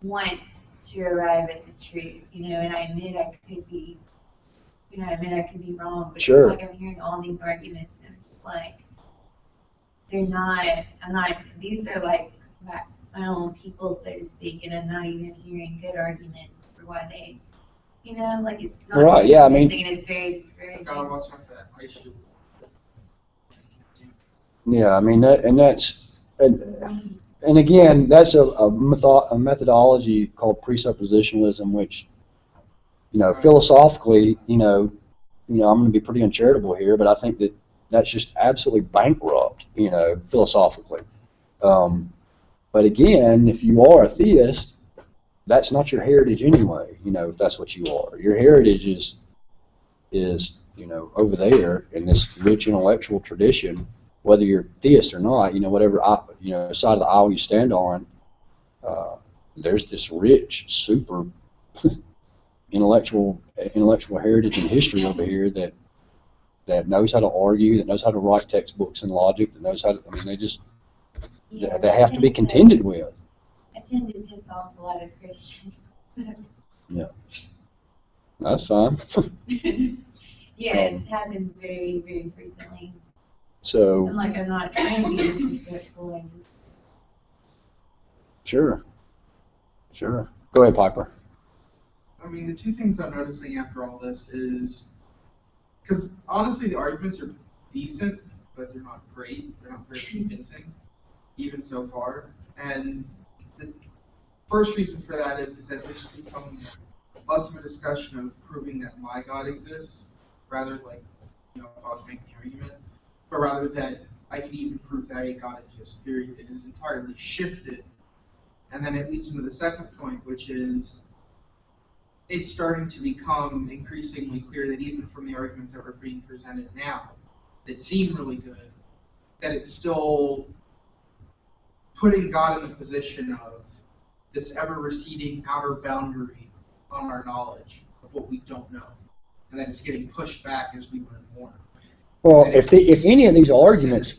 wants to arrive at the truth, you know, and I admit I could be, you know, I admit I could be wrong, but Sure. it's like I'm hearing all these arguments, and I'm just like, these are like my own people, so to speak, and I'm not even hearing good arguments for why they, you know, like it's not Right, yeah, I mean- convincing, and it's very discouraging. Gotta watch out for that ice shoe. Yeah, I mean, and again, that's a methodology called presuppositionalism, which, you know, philosophically, you know, I'm going to be pretty uncharitable here, but I think that that's just absolutely bankrupt, you know, philosophically. But again, if you are a theist, that's not your heritage anyway, you know, if that's what you are. Your heritage is, you know, over there in this rich intellectual tradition, whether you're theist or not, you know, whatever, you know, side of the aisle you stand on, there's this rich, super intellectual heritage and history over here that knows how to argue, that knows how to write textbooks in logic, that knows how to, I mean, they have to be contended with. I tend to piss off a lot of Christians. Yeah. That's fine. Yeah, it happens very, very frequently. So, I'm like, I'm not trying to be disrespectful, I just, sure. Go ahead, Piper. I mean, the two things I'm noticing after all this is, because honestly, the arguments are decent, but they're not great. They're not very convincing, even so far. And the first reason for that is that this has become less of a discussion of proving that my God exists, rather like, you know, if I was making the argument, but rather that I can even prove that a God exists, period. It is entirely shifted. And then it leads into the second point, which is it's starting to become increasingly clear that even from the arguments that were being presented now, that seem really good, that it's still putting God in the position of this ever-receding outer boundary on our knowledge of what we don't know, and that it's getting pushed back as we learn more. Well, if any of these arguments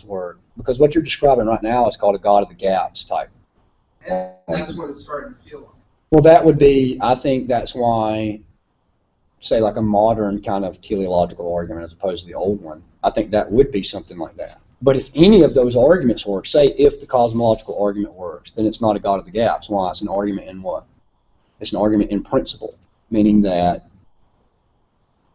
were, because what you're describing right now is called a God of the gaps type. And that's what it's starting to feel like. Well, that would be, I think that's why, say like a modern kind of teleological argument as opposed to the old one, I think that would be something like that. But if any of those arguments work, say if the cosmological argument works, then it's not a God of the gaps. Why? It's an argument in what? It's an argument in principle, meaning that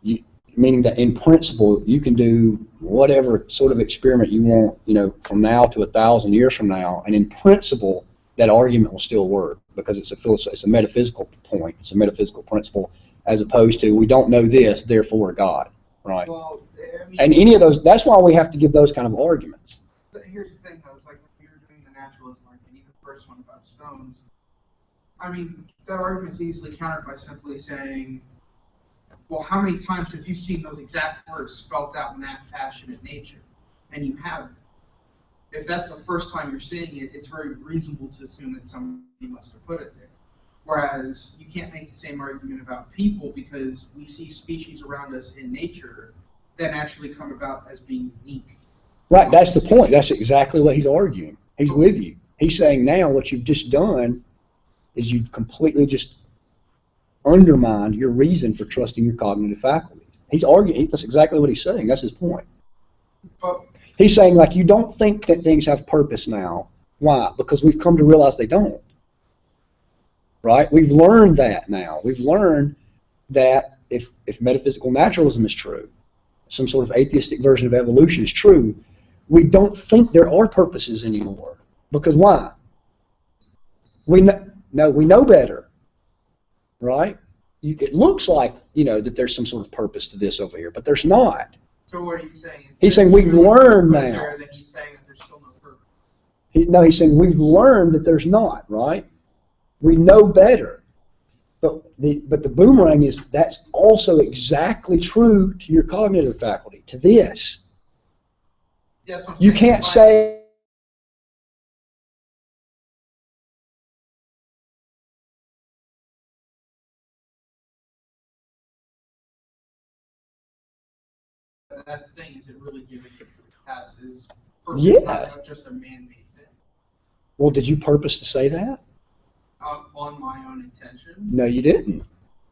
in principle you can do whatever sort of experiment you want, you know, from now to 1,000 years from now, and in principle that argument will still work because it's a metaphysical point, it's a metaphysical principle, as opposed to we don't know this, therefore we're God, right? Well, I mean, And any of those, that's why we have to give those kind of arguments. but here's the thing, though. It's like when you were doing the naturalism argument, even the first one about stones. I mean, that argument's easily countered by simply saying, well, how many times have you seen those exact words spelled out in that fashion in nature? And you haven't. If that's the first time you're seeing it, it's very reasonable to assume that somebody must have put it there. Whereas you can't make the same argument about people because we see species around us in nature that actually come about as being unique. Right, that's the point. That's exactly what he's arguing. He's with you. He's saying now what you've just done is you've completely just undermined your reason for trusting your cognitive faculties. He's arguing, that's exactly what he's saying. That's his point. But He's saying, like, you don't think that things have purpose now. Why? Because we've come to realize they don't. Right? We've learned that now. We've learned that if metaphysical naturalism is true, some sort of atheistic version of evolution is true, we don't think there are purposes anymore. Because why? We know better. Right? It looks like, you know, that there's some sort of purpose to this over here, but there's not. so what are you saying? He's saying we've learned now. Then he's saying that there's still no purpose. He's saying we've learned that there's not, right? We know better. But the boomerang is that's also exactly true to your cognitive faculty, to this. Yeah, that's what I'm You saying. can't say That's the thing, is it really giving it purpose? Is purpose Yeah. not just a man-made thing? well, did you purpose to say that? On my own intention? No, you didn't.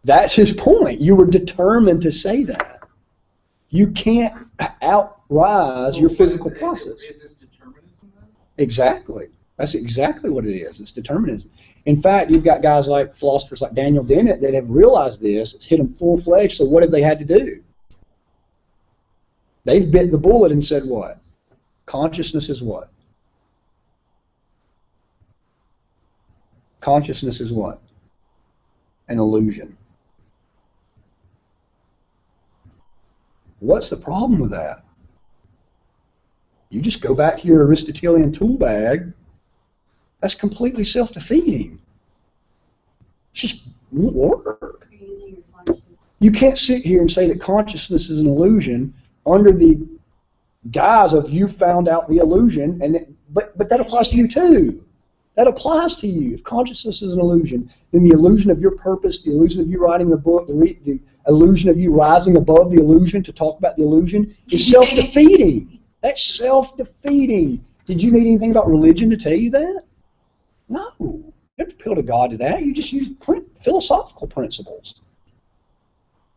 That's his point. You were determined to say that. You can't outrise your Well, physical is process. Is this determinism then? Exactly. That's exactly what it is. It's determinism. In fact, you've got guys like philosophers like Daniel Dennett that have realized this. It's hit them full-fledged, so what have they had to do? They've bit the bullet and said what? Consciousness is what? Consciousness is what? An illusion. What's the problem with that? You just go back to your Aristotelian tool bag. That's completely self-defeating. It just won't work. You're using your conscience. You can't sit here and say that consciousness is an illusion under the guise of you found out the illusion, but that applies to you too. That applies to you. If consciousness is an illusion, then the illusion of your purpose, the illusion of you writing the book, the illusion of you rising above the illusion to talk about the illusion is self-defeating. That's self-defeating. Did you need anything about religion to tell you that? No. You have to appeal to God to that. You just use philosophical principles.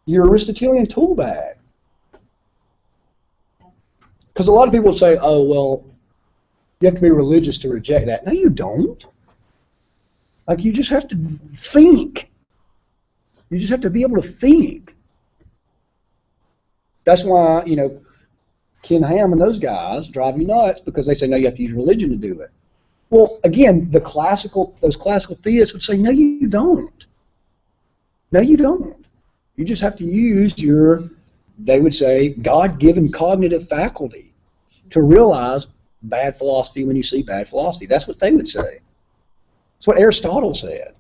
Your Aristotelian tool bag. Because a lot of people say, oh, well, you have to be religious to reject that. No, you don't. Like, you just have to think. You just have to be able to think. That's why, you know, Ken Ham and those guys drive you nuts because they say, no, you have to use religion to do it. Well, again, those classical theists would say, no, you don't. No, you don't. You just have to use your, they would say, God-given cognitive faculty to realize bad philosophy when you see bad philosophy. That's what they would say. That's what Aristotle said.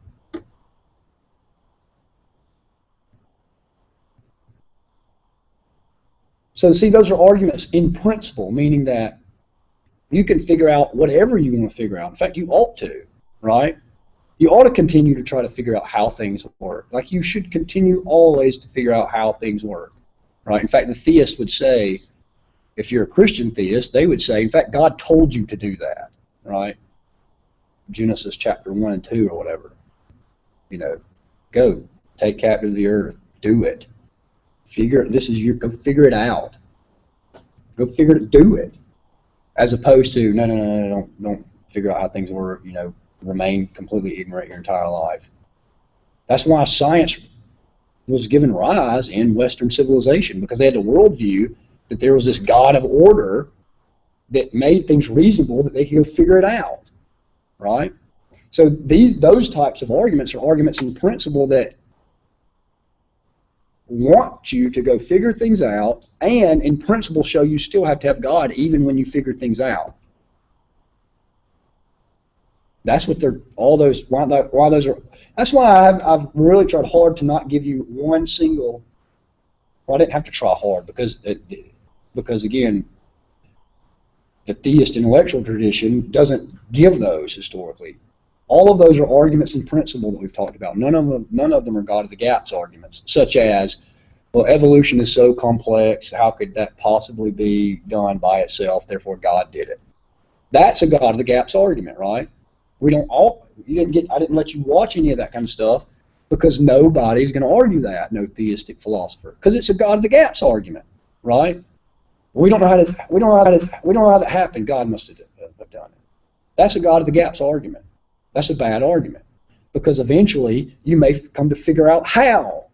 So see, those are arguments in principle, meaning that you can figure out whatever you want to figure out. In fact, you ought to, right? You ought to continue to try to figure out how things work. Like, you should continue always to figure out how things work, right? In fact, the theist would say, if you're a Christian theist, they would say, in fact, God told you to do that, right? Genesis chapter 1 and 2 or whatever. Go take captive the earth. Do it. Go figure it out. Go figure it, do it. As opposed to, no, don't figure out how things work, remain completely ignorant your entire life. That's why science was given rise in Western civilization, because they had a worldview that there was this God of order that made things reasonable, that they could go figure it out, right? So those types of arguments are arguments in principle that want you to go figure things out, and in principle show you still have to have God even when you figure things out. That's what that's why I've really tried hard to not give you one single. Well, I didn't have to try hard because again, the theist intellectual tradition doesn't give those historically. All of those are arguments in principle that we've talked about. None of them are God of the gaps arguments, such as, well, evolution is so complex, how could that possibly be done by itself, therefore God did it. That's a God of the gaps argument, right? I didn't let you watch any of that kind of stuff because nobody's going to argue that, no theistic philosopher, because it's a God of the gaps argument, right? We don't know how that happened. God must have done it. That's a God of the gaps argument. That's a bad argument, because eventually you may come to figure out how,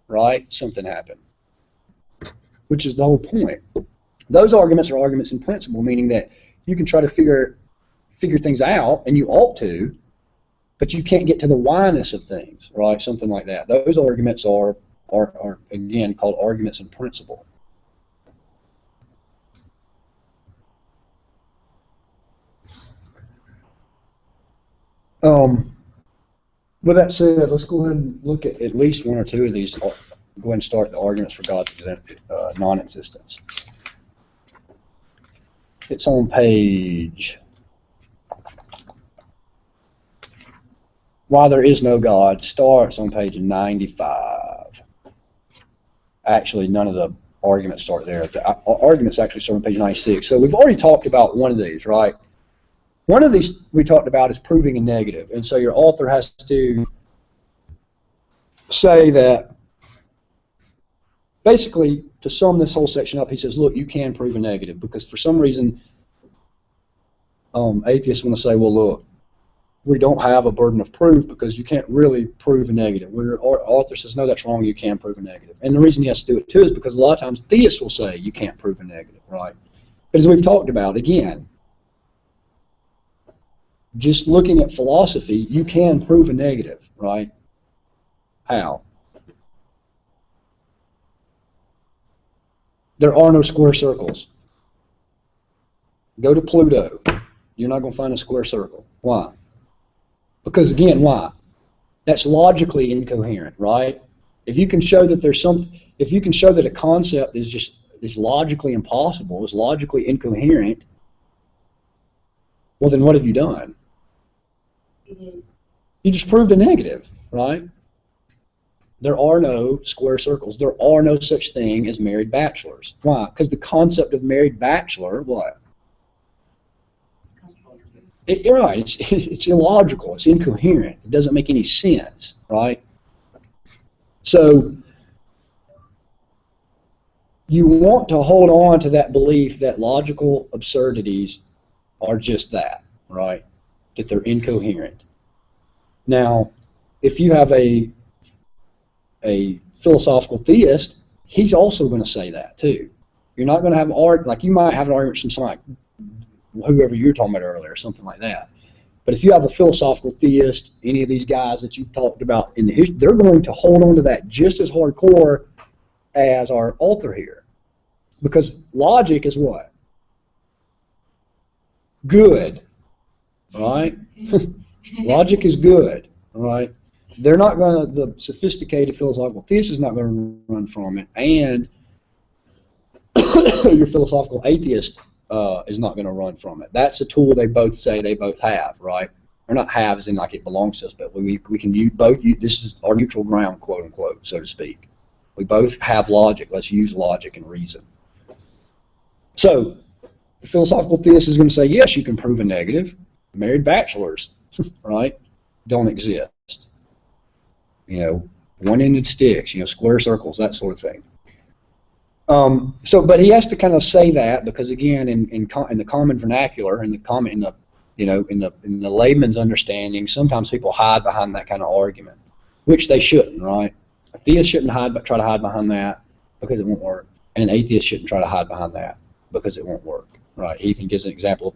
right, something happened, which is the whole point. Those arguments are arguments in principle, meaning that you can try to figure things out, and you ought to, but you can't get to the why-ness of things, right? Something like that. Those arguments are again called arguments in principle. With that said, let's go ahead and look at least one or two of these. Go ahead and start the arguments for God's non-existence. It's on page. Why There Is No God starts on page 95. Actually, none of the arguments start there. The arguments actually start on page 96. So we've already talked about one of these, right? One of these we talked about is proving a negative. And so your author has to say that, basically, to sum this whole section up, he says, look, you can prove a negative, because for some reason atheists want to say, well, look, we don't have a burden of proof because you can't really prove a negative. Our author says, no, that's wrong, you can prove a negative. And the reason he has to do it too is because a lot of times theists will say you can't prove a negative, right? But as we've talked about, again, just looking at philosophy, you can prove a negative, right? How? There are no square circles. Go to Pluto. You're not going to find a square circle. Why? Because again, why? That's logically incoherent, right? If you can show that if you can show that a concept is logically impossible, is logically incoherent, well then what have you done? You just proved a negative, right? There are no square circles. There are no such thing as married bachelors. Why? Because the concept of married bachelor, what? You're right. It's illogical. It's incoherent. It doesn't make any sense, right? So you want to hold on to that belief that logical absurdities are just that, right? That they're incoherent. Now, if you have a philosophical theist, he's also going to say that too. You're not going to have like you might have an argument from like whoever you were talking about earlier, something like that. But if you have a philosophical theist, any of these guys that you've talked about in the history, they're going to hold on to that just as hardcore as our author here, because logic is what? Good, right? Logic is good, right? They're not going to, the sophisticated philosophical theist is not going to run from it, and your philosophical atheist is not going to run from it. That's a tool they both say they both have, right? Or not have as in like it belongs to us, but we can use both. This is our neutral ground, quote unquote, so to speak. We both have logic. Let's use logic and reason. So the philosophical theist is going to say, yes, you can prove a negative. Married bachelors, right, don't exist. you know, one-ended sticks, you know, square circles, that sort of thing. But he has to kind of say that because, again, in the common vernacular, in the layman's understanding, sometimes people hide behind that kind of argument, which they shouldn't, right? A theist shouldn't try to hide behind that because it won't work, and an atheist shouldn't try to hide behind that because it won't work, right? He even gives an example of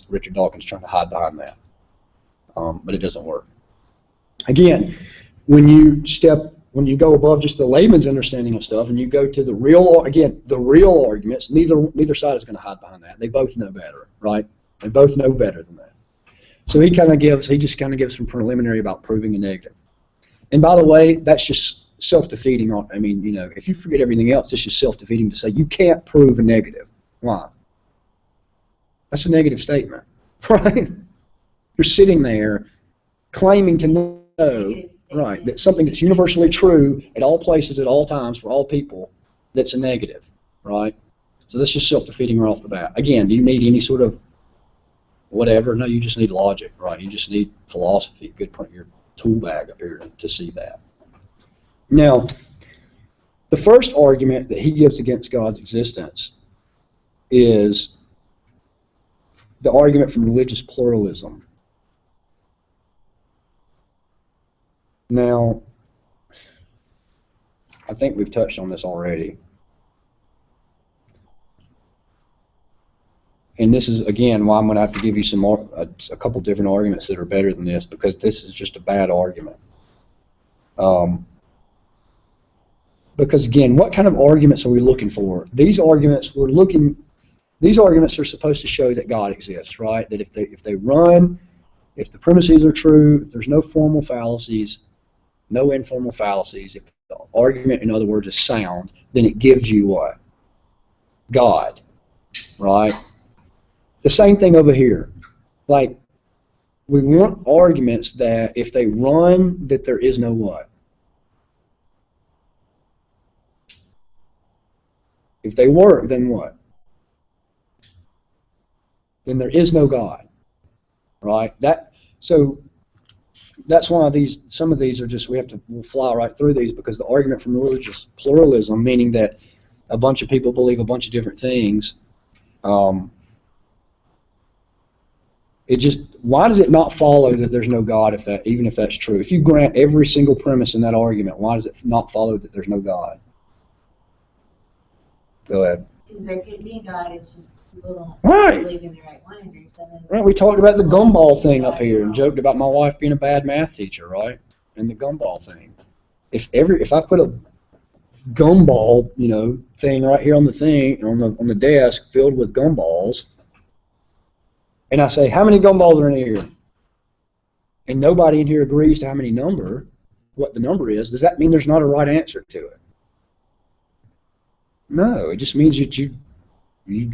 Richard Dawkins trying to hide behind that, but it doesn't work. Again, when you go above just the layman's understanding of stuff and you go to the real arguments, neither side is going to hide behind that. They both know better, right? They both know better than that. So he just kind of gives some preliminary about proving a negative. And by the way, that's just self-defeating. I mean, you know, if you forget everything else, it's just self-defeating to say you can't prove a negative. Why? That's a negative statement, right? You're sitting there claiming to know, right, that something that's universally true at all places, at all times, for all people, that's a negative, right? So that's just self-defeating right off the bat. Again, do you need any sort of whatever? No, you just need logic, right? You just need philosophy. You could put your tool bag up here to see that. Now, the first argument that he gives against God's existence is the argument from religious pluralism. Now, I think we've touched on this already. And this is, again, why I'm going to have to give you some more, a couple different arguments that are better than this, because this is just a bad argument. Because, again, what kind of arguments are we looking for? These arguments are supposed to show that God exists, right? That if they run, if the premises are true, if there's no formal fallacies, no informal fallacies, if the argument, in other words, is sound, then it gives you what? God, right? The same thing over here. Like, we want arguments that if they run, that there is no what? If they work, then what? Then there is no God, right? So that's why some of these are just, we'll fly right through these, because the argument from religious pluralism, meaning that a bunch of people believe a bunch of different things, why does it not follow that there's no God even if that's true? If you grant every single premise in that argument, why does it not follow that there's no God? Go ahead. Because there could be a God, it's just people don't Right. believe in the right one. And there's some Right, we talked about the gumball thing up here and joked about my wife being a bad math teacher, right? And the gumball thing. If I put a gumball, thing right here on the thing on the desk filled with gumballs, and I say, how many gumballs are in here? And nobody in here agrees to what the number is, does that mean there's not a right answer to it? No, it just means that you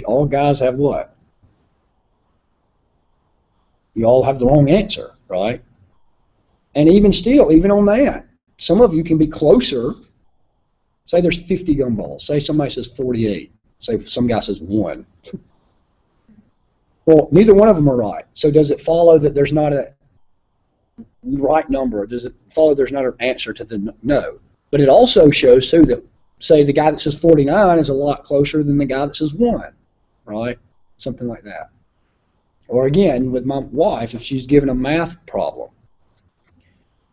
all guys have what? You all have the wrong answer, right? And even on that, some of you can be closer. Say there's 50 gumballs. Say somebody says 48. Say some guy says 1. Well, neither one of them are right. So does it follow that there's not a right number? Does it follow there's not an answer to the no? But it also shows too that, say, the guy that says 49 is a lot closer than the guy that says 1, right? Something like that. Or again, with my wife, if she's given a math problem,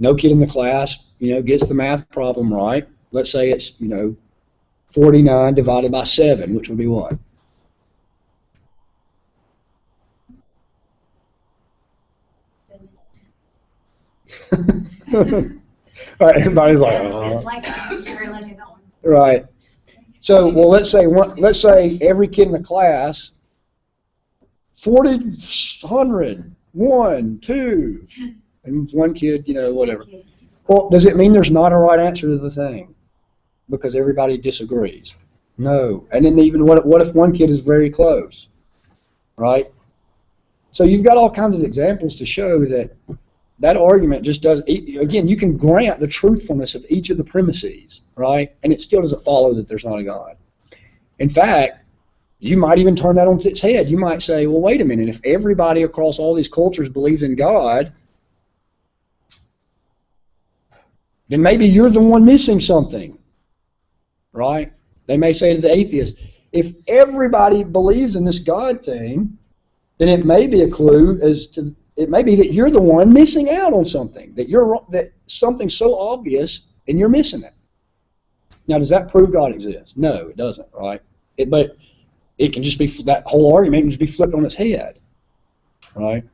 no kid in the class, gets the math problem right. Let's say it's, 49 divided by 7, which would be what? All right, everybody's like, It's like that. Sure, like I don't. Right. So, well, let's say every kid in the class, 40, 100, 1, 2, and one kid, whatever. Well, does it mean there's not a right answer to the thing? Because everybody disagrees. No. And then even what if one kid is very close? Right? So you've got all kinds of examples to show that argument just does, again, you can grant the truthfulness of each of the premises, right? And it still doesn't follow that there's not a God. In fact, you might even turn that on its head. You might say, well, wait a minute, if everybody across all these cultures believes in God, then maybe you're the one missing something, right? They may say to the atheist, if everybody believes in this God thing, then it may be a clue as to, it may be that you're the one missing out on something, that something's so obvious and you're missing it. Now, does that prove God exists? No, it doesn't, right? But it can just be, that whole argument can just be flipped on its head, right?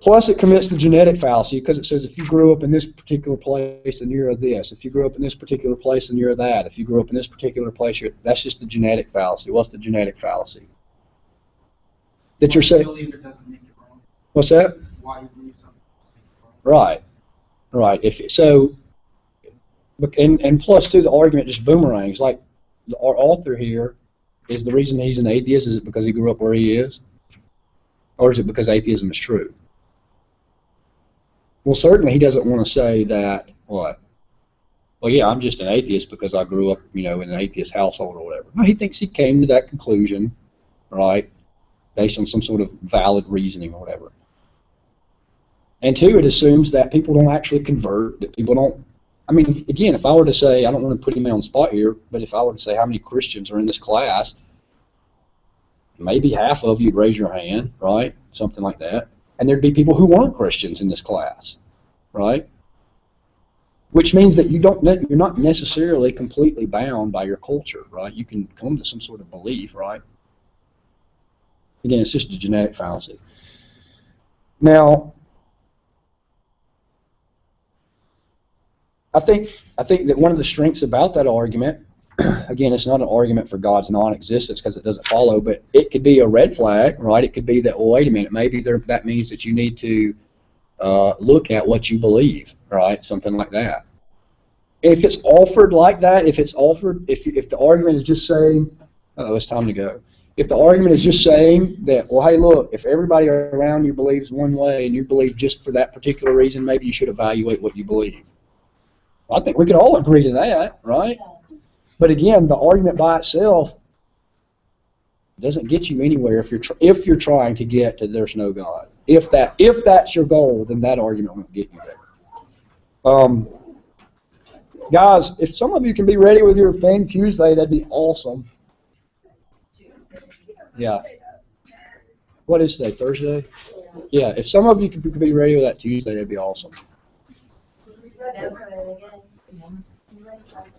Plus, it commits the genetic fallacy because it says if you grew up in this particular place, then you're this. If you grew up in this particular place, then you're that. If you grew up in this particular place, that's just the genetic fallacy. What's the genetic fallacy? That you're saying. Believe it doesn't make it wrong. What's that? Why you believe something doesn't make it wrong. Right. If so, and plus too, the argument just boomerangs. Like our author here, is the reason he's an atheist, is it because he grew up where he is, or is it because atheism is true? Well, certainly he doesn't want to say that, what? Well, yeah, I'm just an atheist because I grew up, in an atheist household or whatever. No, he thinks he came to that conclusion, right, based on some sort of valid reasoning or whatever. And two, it assumes that people don't actually convert, that people don't, I mean, again, if I were to say, I don't want to put him on the spot here, but if I were to say how many Christians are in this class, maybe half of you'd raise your hand, right, something like that. And there'd be people who weren't Christians in this class, right? Which means that you're not necessarily completely bound by your culture, right? You can come to some sort of belief, right? Again, it's just a genetic fallacy. Now, I think that one of the strengths about that argument, again, it's not an argument for God's non-existence because it doesn't follow, but it could be a red flag, right? It could be that, well, wait a minute, maybe that means that you need to look at what you believe, right? Something like that. If it's offered like that, if the argument is just saying, it's time to go. If the argument is just saying that, well, hey, look, if everybody around you believes one way and you believe just for that particular reason, maybe you should evaluate what you believe. Well, I think we could all agree to that, right? But again, the argument by itself doesn't get you anywhere if you're trying to get to there's no God. If that's your goal, then that argument won't get you there. Guys, if some of you can be ready with your thing Tuesday, that'd be awesome. Yeah. What is today? Thursday? Yeah. If some of you could be ready with that Tuesday, that'd be awesome. Okay, I guess.